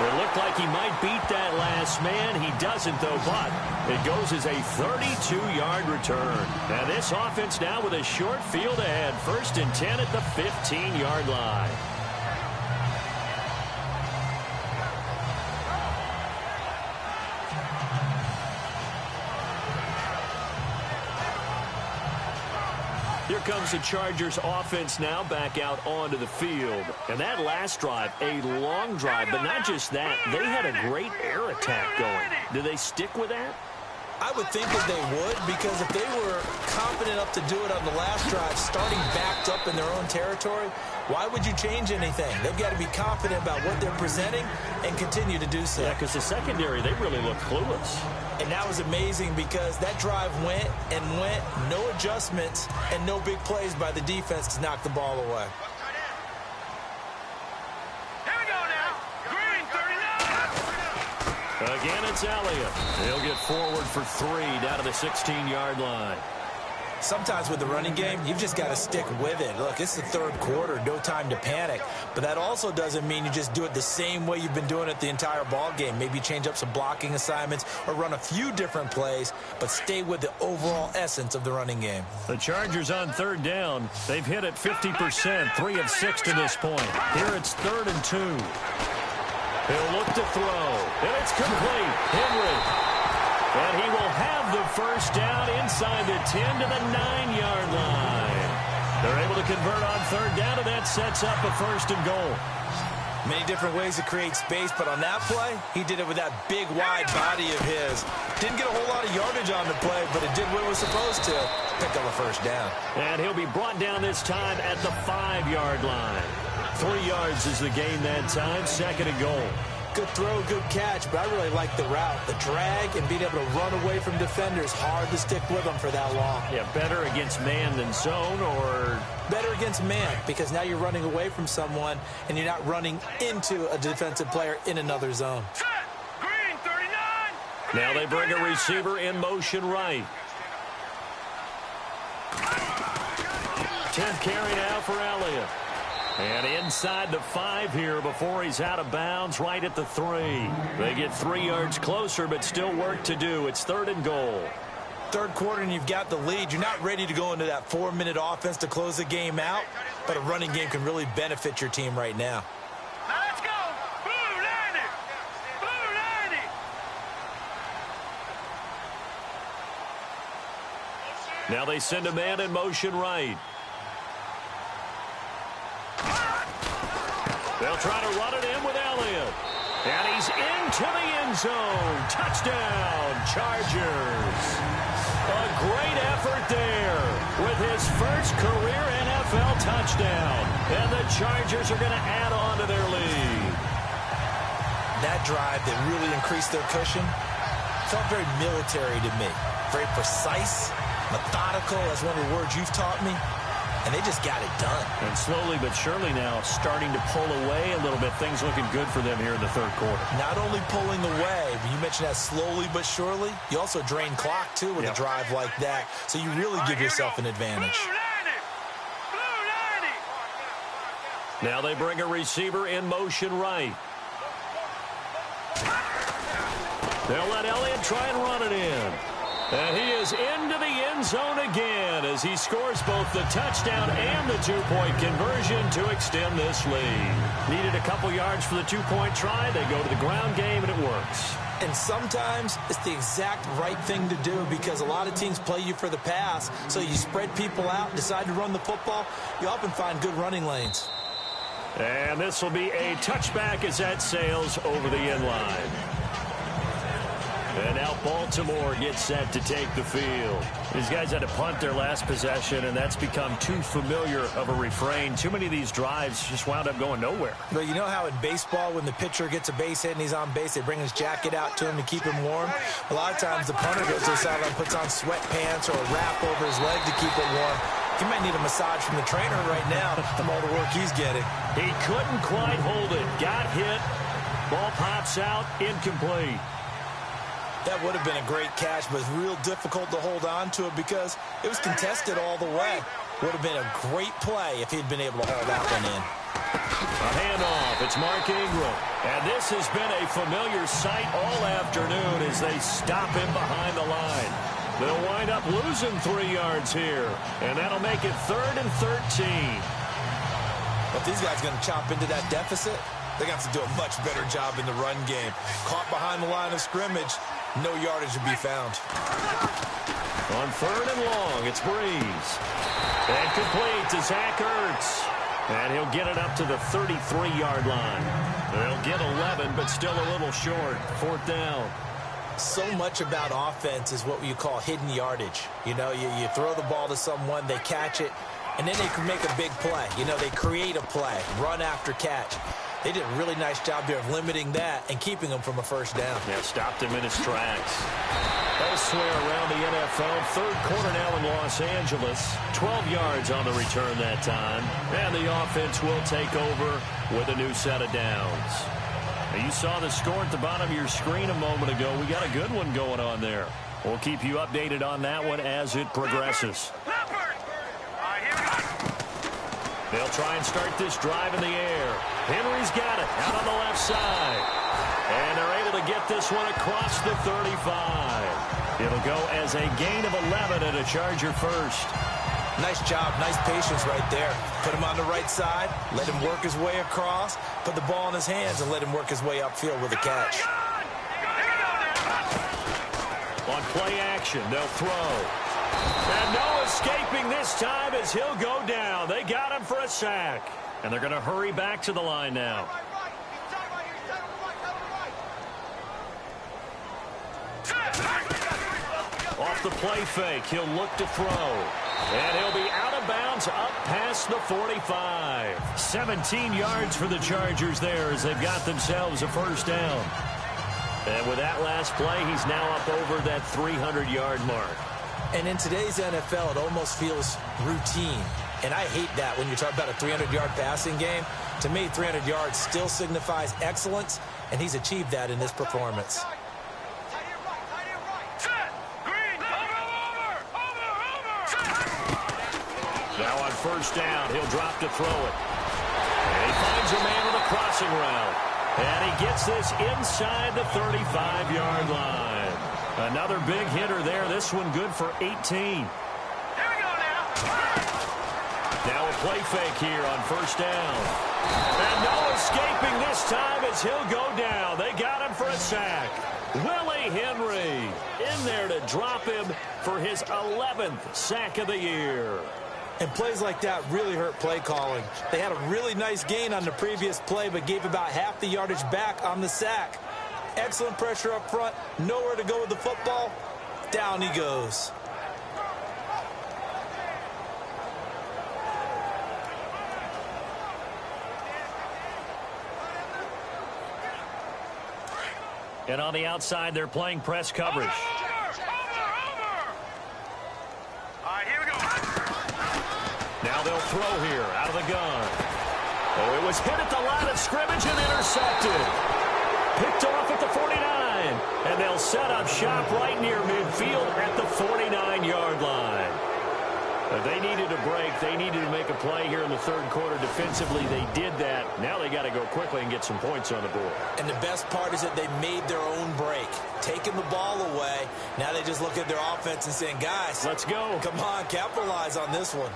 It looked like he might beat that last man. He doesn't, though, but it goes as a 32-yard return. And this offense now with a short field ahead. 1st and 10 at the 15-yard line. Here comes the Chargers offense now back out onto the field. And that last drive, a long drive, but not just that. They had a great air attack going. Do they stick with that? I would think that they would, because if they were confident enough to do it on the last drive, starting backed up in their own territory, why would you change anything? They've got to be confident about what they're presenting and continue to do so. Yeah, because the secondary, they really look clueless. And that was amazing because that drive went and went, no adjustments, and no big plays by the defense to knock the ball away. Here we go now. Green 39. Again, it's Elliott. He'll get forward for 3 down to the 16-yard line. Sometimes with the running game, you've just got to stick with it. Look, it's the third quarter, no time to panic. But that also doesn't mean you just do it the same way you've been doing it the entire ball game. Maybe change up some blocking assignments or run a few different plays, but stay with the overall essence of the running game. The Chargers on third down. They've hit it 50%, 3 of 6 to this point. Here it's 3rd and 2. He'll look to throw, and it's complete. Henry. And he will have the first down inside the 10 to the 9-yard line. They're able to convert on third down, and that sets up a 1st and goal. Many different ways to create space, but on that play, he did it with that big, wide body of his. Didn't get a whole lot of yardage on the play, but it did what it was supposed to. Pick up a 1st down. And he'll be brought down this time at the 5-yard line. 3 yards is the gain that time, 2nd and goal. Good throw, good catch, but I really like the route. The drag and being able to run away from defenders, hard to stick with them for that long. Yeah, better against man than zone, or? Better against man, because now you're running away from someone and you're not running into a defensive player in another zone. Set. Green 39. Now they bring a receiver in motion right. 10th carry now for Elliott. And inside the 5 here before he's out of bounds, right at the 3. They get 3 yards closer, but still work to do. It's 3rd and goal. Third quarter and you've got the lead. You're not ready to go into that 4-minute offense to close the game out, but a running game can really benefit your team right now. Now let's go. Blue 90. Blue 90. Now they send a man in motion right. They'll try to run it in with Elliott. And he's into the end zone. Touchdown, Chargers. A great effort there with his first career NFL touchdown. And the Chargers are going to add on to their lead. That drive that really increased their cushion felt very military to me. Very precise, methodical. That's one of the words you've taught me. And they just got it done. And slowly but surely now starting to pull away a little bit. Things looking good for them here in the third quarter. Not only pulling away, but you mentioned that slowly but surely. You also drain clock, too, with a drive like that. So you really give yourself an advantage. Blue 90. Blue 90. Now they bring a receiver in motion right. They'll let Elliott try and run it in. And he is into the end zone again as he scores both the touchdown and the 2-point conversion to extend this lead. Needed a couple yards for the 2-point try. They go to the ground game, and it works. And sometimes it's the exact right thing to do because a lot of teams play you for the pass. So you spread people out, decide to run the football. You often find good running lanes. And this will be a touchback as that sails over the end line. And now Baltimore gets set to take the field. These guys had to punt their last possession, and that's become too familiar of a refrain. Too many of these drives just wound up going nowhere. But you know how in baseball, when the pitcher gets a base hit and he's on base, they bring his jacket out to him to keep him warm? A lot of times the punter goes to the sideline, puts on sweatpants or a wrap over his leg to keep it warm. He might need a massage from the trainer right now from all the work he's getting. He couldn't quite hold it. Got hit. Ball pops out. Incomplete. That would have been a great catch, but it's real difficult to hold on to it because it was contested all the way. Would have been a great play if he'd been able to haul that one in. A handoff. It's Mark Ingram. And this has been a familiar sight all afternoon as they stop him behind the line. They'll wind up losing 3 yards here. And that'll make it 3rd and 13. If these guys are going to chop into that deficit, they got to do a much better job in the run game. Caught behind the line of scrimmage, no yardage to be found. On 3rd and long, it's Breeze. And complete to Zach Ertz. And he'll get it up to the 33-yard line. They'll get 11, but still a little short. 4th down. So much about offense is what you call hidden yardage. You know, you throw the ball to someone, they catch it, and then they can make a big play. You know, they create a play, run after catch. They did a really nice job there of limiting that and keeping him from a first down. Yeah, stopped him in his tracks. Elsewhere around the NFL, third quarter now in Los Angeles. 12 yards on the return that time. And the offense will take over with a new set of downs. Now, you saw the score at the bottom of your screen a moment ago. We got a good one going on there. We'll keep you updated on that one as it progresses. They'll try and start this drive in the air. Henry's got it out on the left side. And they're able to get this one across the 35. It'll go as a gain of 11 and a Charger first. Nice job, nice patience right there. Put him on the right side, let him work his way across, put the ball in his hands, and let him work his way upfield with a catch. On play action, they'll throw. And no escaping this time as he'll go down. They got him for a sack. And they're going to hurry back to the line now. Off the play fake, he'll look to throw. And he'll be out of bounds up past the 45. 17 yards for the Chargers there as they've got themselves a first down. And with that last play, he's now up over that 300-yard mark. And in today's NFL, it almost feels routine. And I hate that when you talk about a 300-yard passing game. To me, 300 yards still signifies excellence, and he's achieved that in this performance. Now on first down, he'll drop to throw it. And he finds a man with a crossing route. And he gets this inside the 35-yard line. Another big hitter there. This one good for 18. Here we go now. Now a play fake here on first down. And no escaping this time as he'll go down. They got him for a sack. Willie Henry in there to drop him for his 11th sack of the year. And plays like that really hurt play calling. They had a really nice gain on the previous play, but gave about half the yardage back on the sack. Excellent pressure up front. Nowhere to go with the football. Down he goes. And on the outside, they're playing press coverage. Now they'll throw here out of the gun. Oh, it was hit at the line of scrimmage and intercepted. Picked off at the 49. And they'll set up shop right near midfield at the 49-yard line. They needed a break. They needed to make a play here in the third quarter. Defensively, they did that. Now they got to go quickly and get some points on the board. And the best part is that they made their own break. Taking the ball away. Now they just look at their offense and saying, guys, let's go. Come on, capitalize on this one.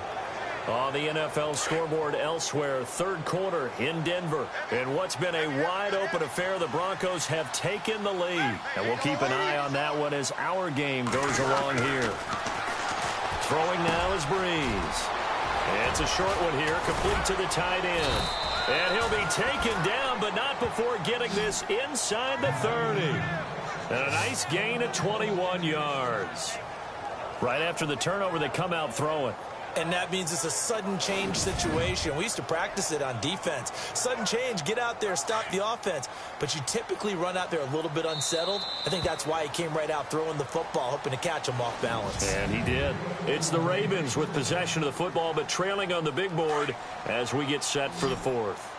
On the NFL scoreboard elsewhere, third quarter in Denver. In what's been a wide-open affair, the Broncos have taken the lead. And we'll keep an eye on that one as our game goes along here. Throwing now is Breeze. It's a short one here, complete to the tight end. And he'll be taken down, but not before getting this inside the 30. And a nice gain of 21 yards. Right after the turnover, they come out throwing. And that means it's a sudden change situation. We used to practice it on defense. Sudden change, get out there, stop the offense. But you typically run out there a little bit unsettled. I think that's why he came right out throwing the football, hoping to catch him off balance. And he did. It's the Ravens with possession of the football, but trailing on the big board as we get set for the fourth.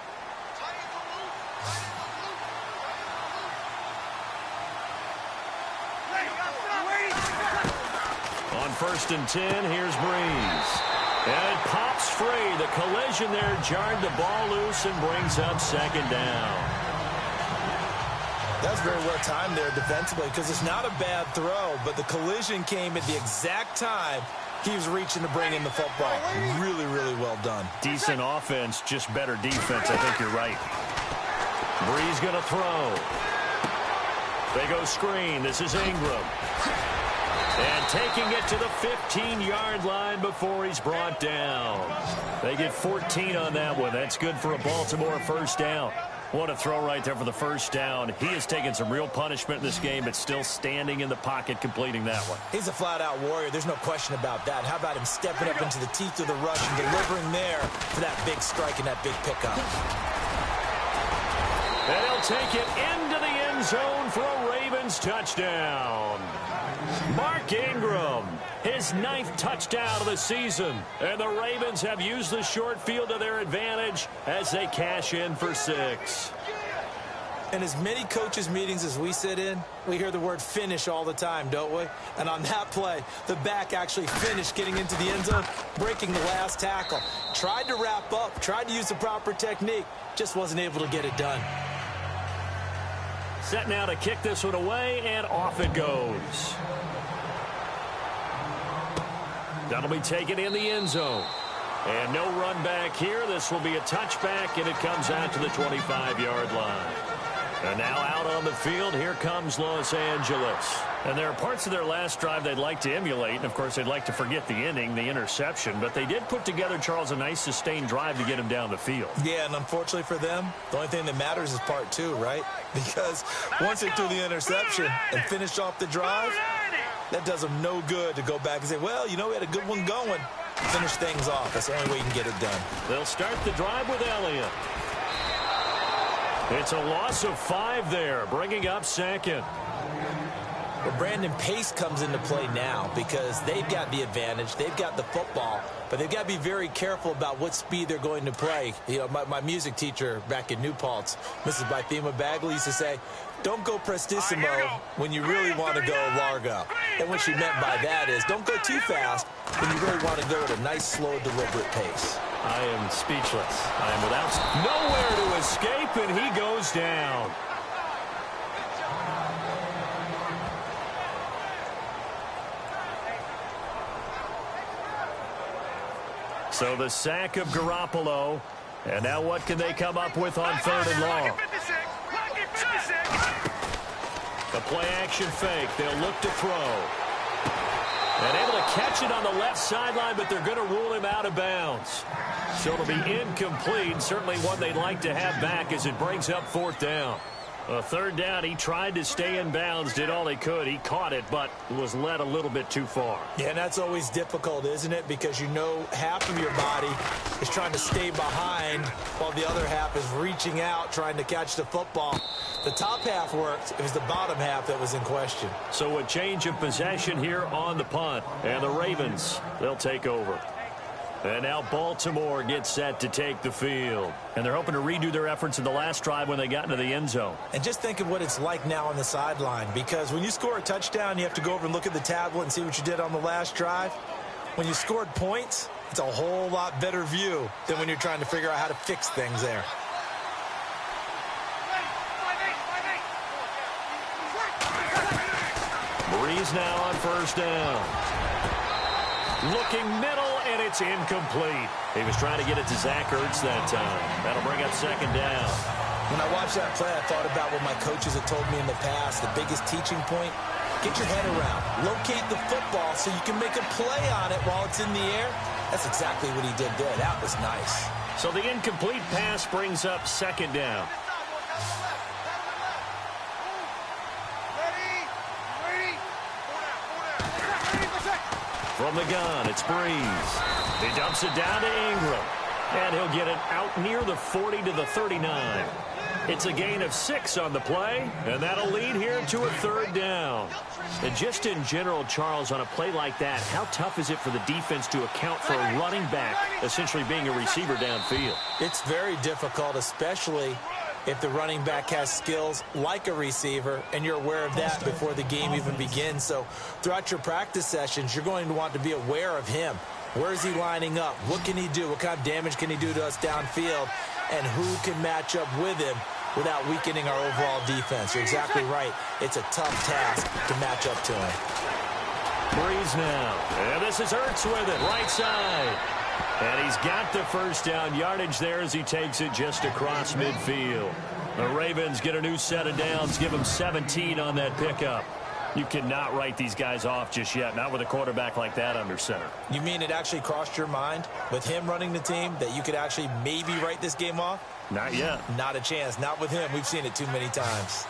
On 1st and 10, here's Breeze. And it pops free. The collision there jarred the ball loose and brings up second down. That's very well timed there defensively because it's not a bad throw, but the collision came at the exact time he was reaching to bring in the football. Really, really well done. Decent offense, just better defense. I think you're right. Breeze going to throw. They go screen. This is Ingram. And taking it to the 15-yard line before he's brought down. They get 14 on that one. That's good for a Baltimore first down. What a throw right there for the first down. He has taken some real punishment in this game, but still standing in the pocket completing that one. He's a flat-out warrior. There's no question about that. How about him stepping up into the teeth of the rush and delivering there for that big strike and that big pickup. And he'll take it into the end zone for a Ravens touchdown. Mark Ingram, his 9th touchdown of the season. And the Ravens have used the short field to their advantage as they cash in for 6. In as many coaches' meetings as we sit in, we hear the word finish all the time, don't we? And on that play, the back actually finished getting into the end zone, breaking the last tackle. Tried to wrap up, tried to use the proper technique, just wasn't able to get it done. Set now to kick this one away, and off it goes. That'll be taken in the end zone. And no run back here. This will be a touchback, and it comes out to the 25-yard line. And now out on the field, here comes Los Angeles. And there are parts of their last drive they'd like to emulate. And, of course, they'd like to forget the inning, the interception. But they did put together, Charles, a nice sustained drive to get him down the field. Yeah, and unfortunately for them, the only thing that matters is part 2, right? Because once they threw the interception and finished off the drive, that does them no good to go back and say, well, you know, we had a good one going. Finish things off. That's the only way you can get it done. They'll start the drive with Elliott. It's a loss of 5 there, bringing up second. Well, Brandon, pace comes into play now because they've got the advantage. They've got the football, but they've got to be very careful about what speed they're going to play. You know, my music teacher back in New Paltz, Mrs. Bythema Bagley, used to say, don't go prestissimo when you really want to go largo. And what she meant by that is don't go too fast when you really want to go at a nice, slow, deliberate pace. I am speechless. I am without nowhere to escape, and he goes down. So the sack of Garoppolo. And now what can they come up with on 3rd and long? The play action fake. They'll look to throw. And able to catch it on the left sideline, but they're going to rule him out of bounds. So it'll be incomplete. Certainly one they'd like to have back as it brings up 4th down. A 3rd down, he tried to stay in bounds, did all he could. He caught it, but was led a little bit too far. Yeah, and that's always difficult, isn't it? Because you know half of your body is trying to stay behind while the other half is reaching out, trying to catch the football. The top half worked. It was the bottom half that was in question. So a change of possession here on the punt. And the Ravens, they'll take over. And now Baltimore gets set to take the field. And they're hoping to redo their efforts in the last drive when they got into the end zone. And just think of what it's like now on the sideline. Because when you score a touchdown, you have to go over and look at the tablet and see what you did on the last drive. When you scored points, it's a whole lot better view than when you're trying to figure out how to fix things there. Breeze now on 1st down. Looking middle, and it's incomplete. He was trying to get it to Zach Ertz that time. That'll bring up 2nd down. When I watched that play, I thought about what my coaches have told me in the past. The biggest teaching point, get your head around. Locate the football so you can make a play on it while it's in the air. That's exactly what he did there. That was nice. So the incomplete pass brings up 2nd down. From the gun, it's Breeze. He dumps it down to Ingram. And he'll get it out near the 40 to the 39. It's a gain of 6 on the play, and that'll lead here to a 3rd down. And just in general, Charles, on a play like that, how tough is it for the defense to account for a running back essentially being a receiver downfield? It's very difficult, especially if the running back has skills like a receiver, and you're aware of that before the game even begins. So throughout your practice sessions, you're going to want to be aware of him. Where is he lining up? What can he do? What kind of damage can he do to us downfield? And who can match up with him without weakening our overall defense? You're exactly right. It's a tough task to match up to him. Breeze now. And this is Ertz with it, right side. And he's got the 1st down yardage there as he takes it just across midfield. The Ravens get a new set of downs, give them 17 on that pickup. You cannot write these guys off just yet, not with a quarterback like that under center. You mean it actually crossed your mind with him running the team that you could actually maybe write this game off? Not yet. Not a chance. Not with him. We've seen it too many times.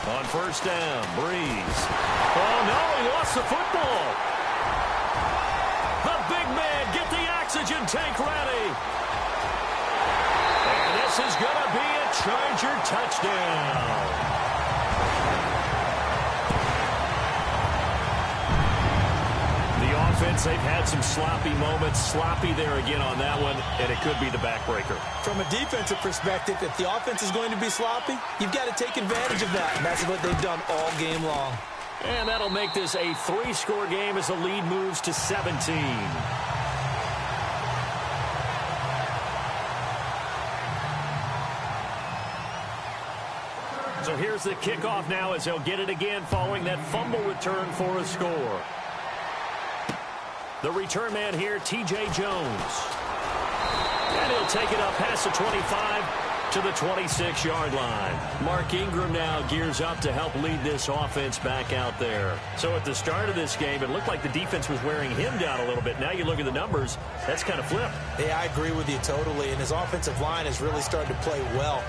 On first down, Breeze. Oh, no, he lost the football. The big man, get the oxygen tank ready. And this is going to be a Charger touchdown. Offense, they've had some sloppy moments. Sloppy there again on that one, and it could be the backbreaker. From a defensive perspective, if the offense is going to be sloppy, you've got to take advantage of that, and that's what they've done all game long. And that'll make this a 3-score game as the lead moves to 17. So here's the kickoff now as they'll get it again following that fumble return for a score. The return man here, T.J. Jones. And he'll take it up past the 25 to the 26-yard line. Mark Ingram now gears up to help lead this offense back out there. So at the start of this game, it looked like the defense was wearing him down a little bit. Now you look at the numbers, that's kind of flipped. Yeah, I agree with you totally. And his offensive line has really started to play well.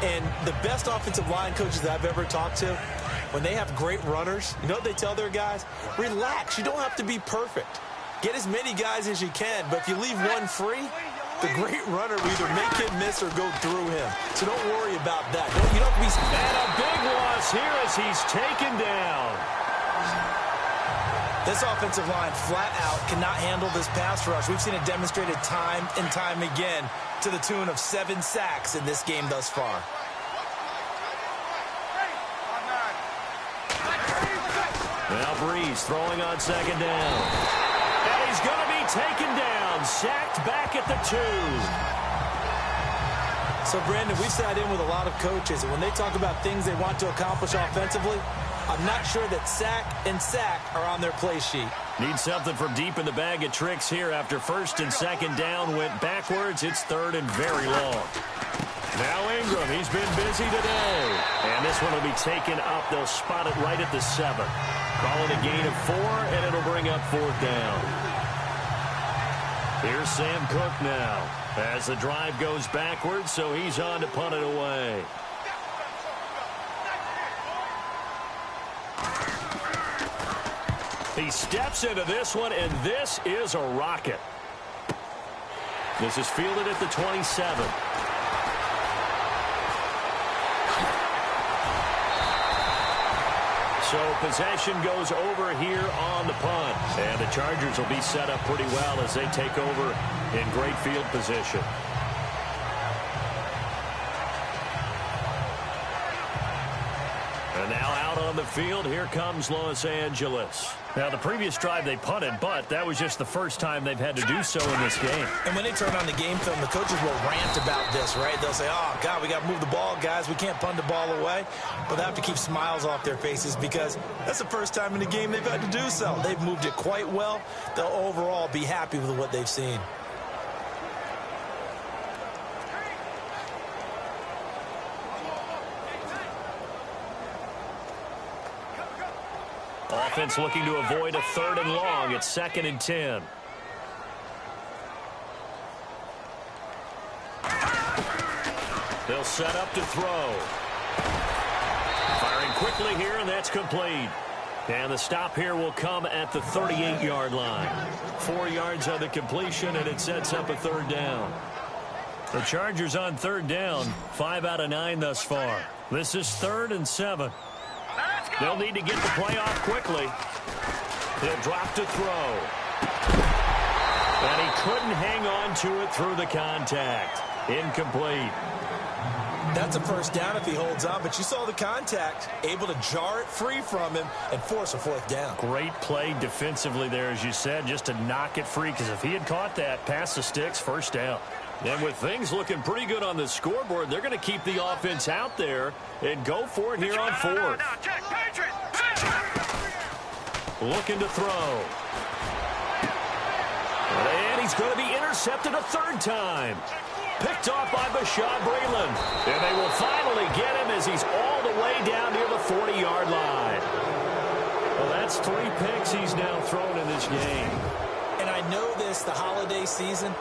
And the best offensive line coaches that I've ever talked to, when they have great runners, you know what they tell their guys? Relax. You don't have to be perfect. Get as many guys as you can, but if you leave one free, the great runner will either make him miss or go through him. So don't worry about that. You don't have to be... And a big loss here as he's taken down. This offensive line flat out cannot handle this pass rush. We've seen it demonstrated time and time again to the tune of 7 sacks in this game thus far. Now Breeze throwing on second down. And he's going to be taken down, sacked back at the 2. So, Brandon, we've sat in with a lot of coaches, and when they talk about things they want to accomplish offensively, I'm not sure that sack and sack are on their play sheet. Need something from deep in the bag of tricks here after first and second down went backwards. It's third and very long. Now Ingram, he's been busy today. And this one will be taken up. They'll spot it right at the 7. Call it a gain of 4, and it'll bring up 4th down. Here's Sam Cook now as the drive goes backwards, so he's on to punt it away. He steps into this one, and this is a rocket. This is fielded at the 27. So possession goes over here on the punt. And the Chargers will be set up pretty well as they take over in great field position. And now out on the field, here comes Los Angeles. Now, the previous drive they punted, but that was just the first time they've had to do so in this game. And when they turn on the game film, the coaches will rant about this, right? They'll say, oh, God, we got to move the ball, guys. We can't punt the ball away. But they have to keep smiles off their faces because that's the first time in the game they've had to do so. They've moved it quite well. They'll overall be happy with what they've seen. Offense looking to avoid a 3rd and long. It's 2nd and 10. They'll set up to throw. Firing quickly here, and that's complete. And the stop here will come at the 38-yard line. 4 yards on the completion, and it sets up a 3rd down. The Chargers on 3rd down, 5 out of 9 thus far. This is 3rd and 7. They'll need to get the play off quickly. He'll drop to throw. And he couldn't hang on to it through the contact. Incomplete. That's a 1st down if he holds on, but you saw the contact, able to jar it free from him and force a 4th down. Great play defensively there, as you said, just to knock it free, because if he had caught that, past the sticks, 1st down. And with things looking pretty good on the scoreboard, they're going to keep the offense out there and go for it here on 4th. Looking to throw. And he's going to be intercepted a 3rd time. Picked off by Bashaud Breeland. And they will finally get him as he's all the way down near the 40-yard line. Well, that's 3 picks he's now thrown in this game. And I know this, the holiday season,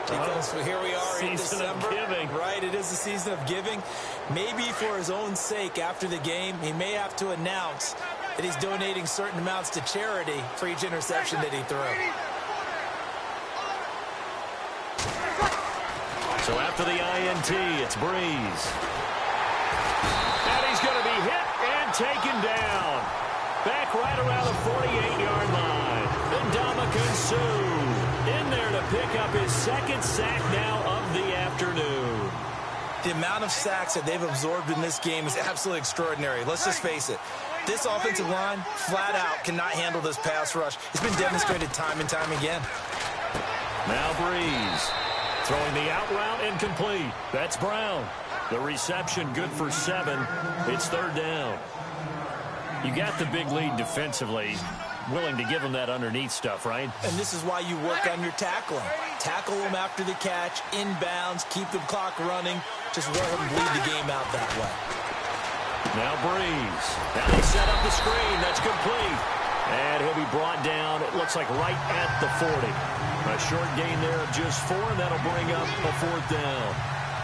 because here we are in December. Season of giving. Right, it is the season of giving. Maybe for his own sake after the game, he may have to announce that he's donating certain amounts to charity for each interception that he threw. So after the INT, it's Breeze. And he's going to be hit and taken down. Back right around the 48-yard line. Ndamukong Suh in there to pick up his 2nd sack now of the afternoon. The amount of sacks that they've absorbed in this game is absolutely extraordinary. Let's just face it. This offensive line, flat out, cannot handle this pass rush. It's been demonstrated time and time again. Now Breeze. Throwing the out route incomplete. That's Brown. The reception good for 7. It's 3rd down. You got the big lead defensively. Willing to give them that underneath stuff, right? And this is why you work on your tackling. Tackle them after the catch, inbounds, keep the clock running. Just let them bleed the game out that way. Now Breeze. Now they set up the screen. That's complete. And he'll be brought down, it looks like right at the 40. A short gain there of just 4, and that'll bring up a 4th down.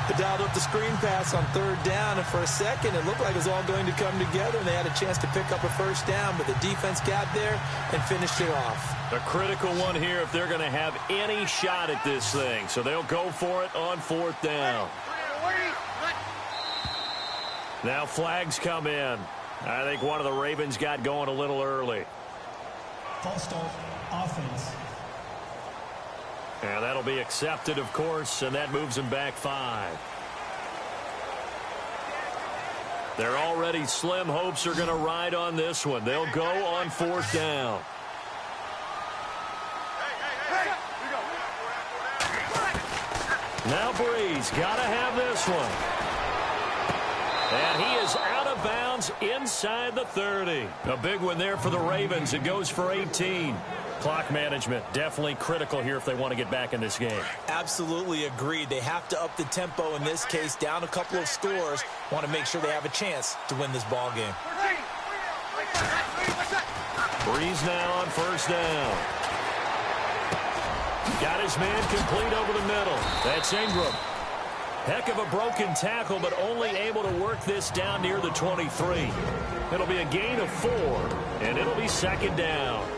They dialed up the screen pass on 3rd down, and for a second it looked like it was all going to come together, and they had a chance to pick up a 1st down, but the defense got there and finished it off. A critical one here if they're going to have any shot at this thing. So they'll go for it on 4th down. Now flags come in. I think one of the Ravens got going a little early. False start, offense. And that'll be accepted, of course, and that moves them back 5. Their already slim hopes are going to ride on this one. They'll go on 4th down. Now Breeze got to have this one. And he is out of bounds inside the 30. A big one there for the Ravens. It goes for 18. Clock management definitely critical here if they want to get back in this game. Absolutely agreed. They have to up the tempo in this case, down a couple of scores. Want to make sure they have a chance to win this ball game. Breeze now on 1st down. Got his man complete over the middle. That's Ingram. Heck of a broken tackle, but only able to work this down near the 23. It'll be a gain of 4, and it'll be 2nd down.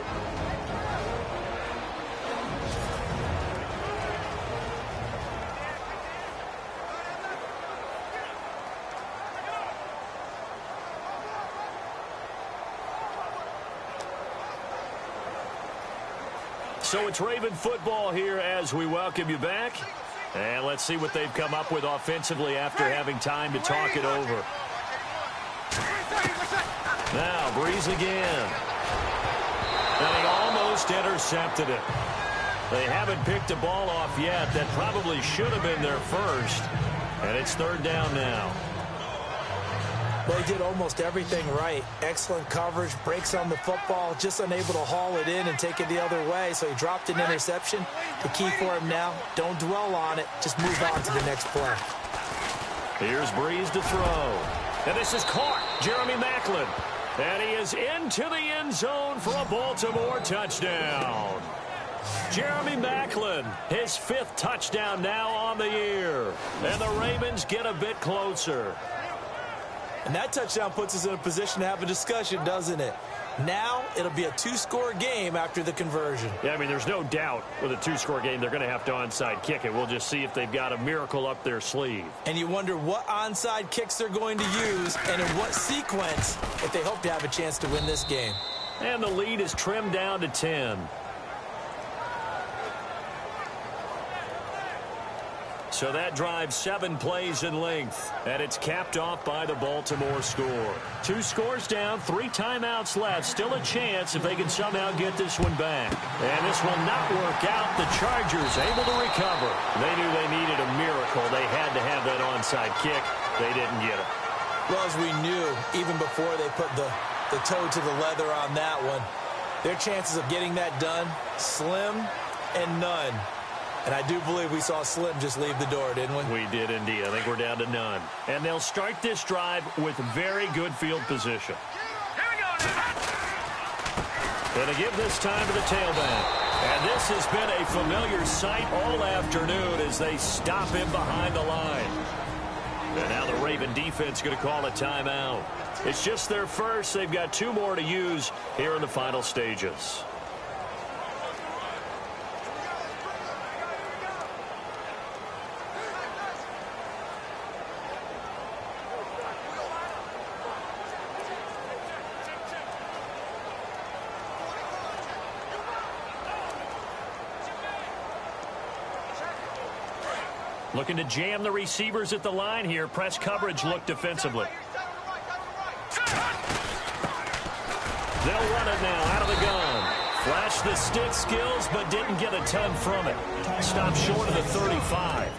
So it's Raven football here as we welcome you back. And let's see what they've come up with offensively after having time to talk it over. Now, Breeze again. And he almost intercepted it. They haven't picked a ball off yet. That probably should have been their first. And it's 3rd down now. They did almost everything right. Excellent coverage, breaks on the football, just unable to haul it in and take it the other way. So he dropped an interception. The key for him now, don't dwell on it. Just move on to the next play. Here's Breeze to throw. And this is caught. Jeremy Maclin. And he is into the end zone for a Baltimore touchdown. Jeremy Maclin, his 5th touchdown now on the year. And the Ravens get a bit closer. And that touchdown puts us in a position to have a discussion, doesn't it? Now it'll be a 2-score game after the conversion. Yeah, I mean, there's no doubt with a 2-score game they're going to have to onside kick it. We'll just see if they've got a miracle up their sleeve. And you wonder what onside kicks they're going to use and in what sequence if they hope to have a chance to win this game. And the lead is trimmed down to 10. So that drives 7 plays in length, and it's capped off by the Baltimore score. 2 scores down, 3 timeouts left. Still a chance if they can somehow get this one back. And this will not work out. The Chargers able to recover. They knew they needed a miracle. They had to have that onside kick. They didn't get it. Well, as we knew, even before they put the toe to the leather on that one, their chances of getting that done, slim and none. And I do believe we saw Slim just leave the door, didn't we? We did indeed. I think we're down to none. And they'll start this drive with very good field position. Here we go now. Going to give this time to the tailback. And this has been a familiar sight all afternoon as they stop him behind the line. And now the Raven defense going to call a timeout. It's just their first. They've got 2 more to use here in the final stages. Looking to jam the receivers at the line here. Press coverage look defensively. They'll run it now out of the gun. Flashed the stick skills, but didn't get a ton from it. Stopped short of the 35.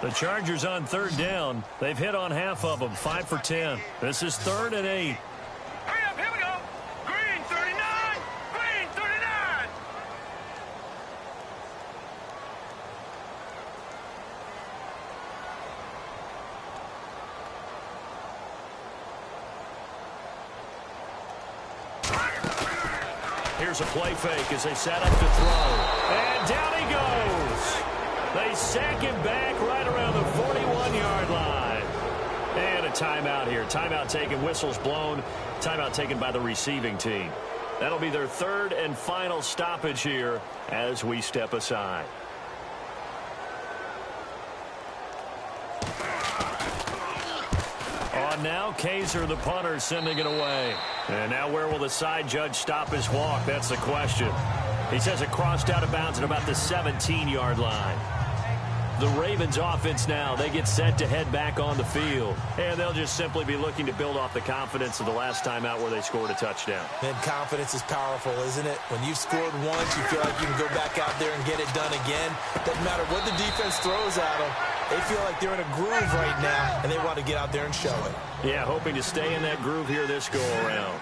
The Chargers on 3rd down. They've hit on half of them, 5 for 10. This is 3rd and 8. Hurry up, here we go. Green 39. Green 39. Here's a play fake as they set up to throw. And down he goes. They sack him back right around the 41-yard line. And a timeout here. Timeout taken, whistles blown. Timeout taken by the receiving team. That'll be their 3rd and final stoppage here as we step aside. On now, Kaiser, the punter, sending it away. And now where will the side judge stop his walk? That's the question. He says it crossed out of bounds at about the 17-yard line. The Ravens offense now, they get set to head back on the field. And they'll just simply be looking to build off the confidence of the last time out where they scored a touchdown. And confidence is powerful, isn't it? When you've scored once, you feel like you can go back out there and get it done again. Doesn't matter what the defense throws at them. They feel like they're in a groove right now, and they want to get out there and show it. Yeah, hoping to stay in that groove here this go-around.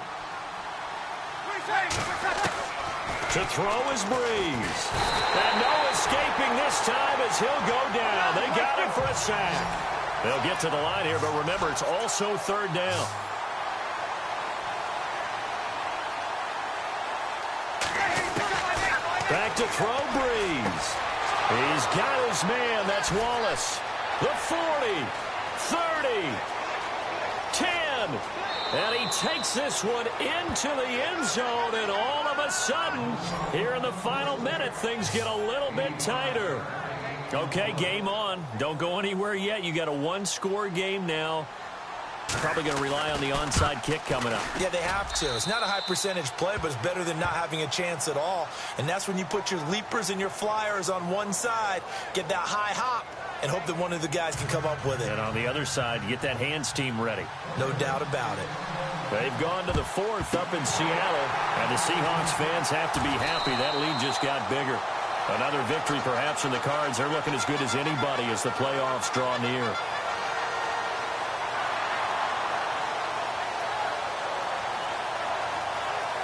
To throw is Breeze. And no escaping this time as he'll go down. They got him for a sack. They'll get to the line here, but remember, it's also 3rd down. Back to throw, Breeze. He's got his man. That's Wallace. The 40, 30, 10. And he takes this one into the end zone, and all of a sudden, here in the final minute, things get a little bit tighter. Okay, game on. Don't go anywhere yet. You got a 1-score game now. Probably going to rely on the onside kick coming up. Yeah, they have to. It's not a high-percentage play, but it's better than not having a chance at all. And that's when you put your leapers and your flyers on one side, get that high hop, and hope that one of the guys can come up with it. And on the other side, get that hands team ready. No doubt about it. They've gone to the 4th up in Seattle, and the Seahawks fans have to be happy. That lead just got bigger. Another victory perhaps in the cards. They're looking as good as anybody as the playoffs draw near.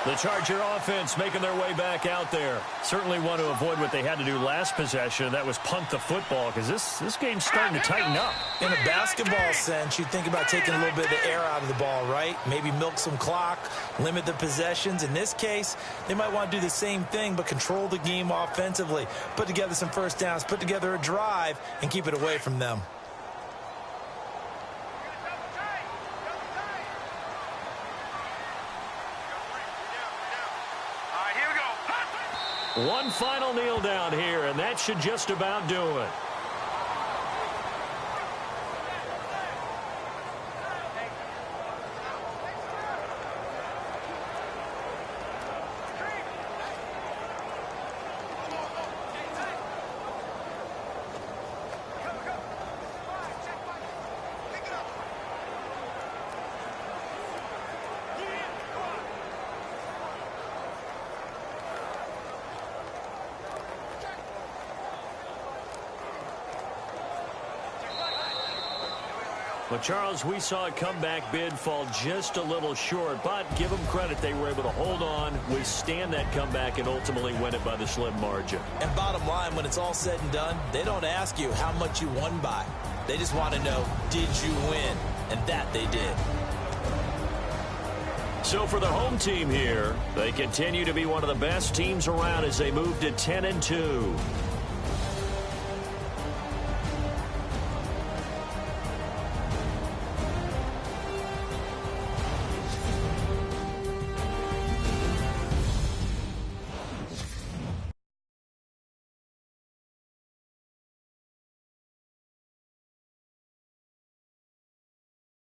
The Charger offense making their way back out there. Certainly want to avoid what they had to do last possession. That was punt the football, because this game's starting to tighten up. In a basketball sense, you think about taking a little bit of the air out of the ball, right? Maybe milk some clock, limit the possessions. In this case, they might want to do the same thing, but control the game offensively. Put together some first downs, put together a drive, and keep it away from them. One final kneel down here, and that should just about do it. Well, Charles, we saw a comeback bid fall just a little short, but give them credit. They were able to hold on, withstand that comeback, and ultimately win it by the slim margin. And bottom line, when it's all said and done, they don't ask you how much you won by. They just want to know, did you win? And that they did. So for the home team here, they continue to be one of the best teams around as they move to 10-2.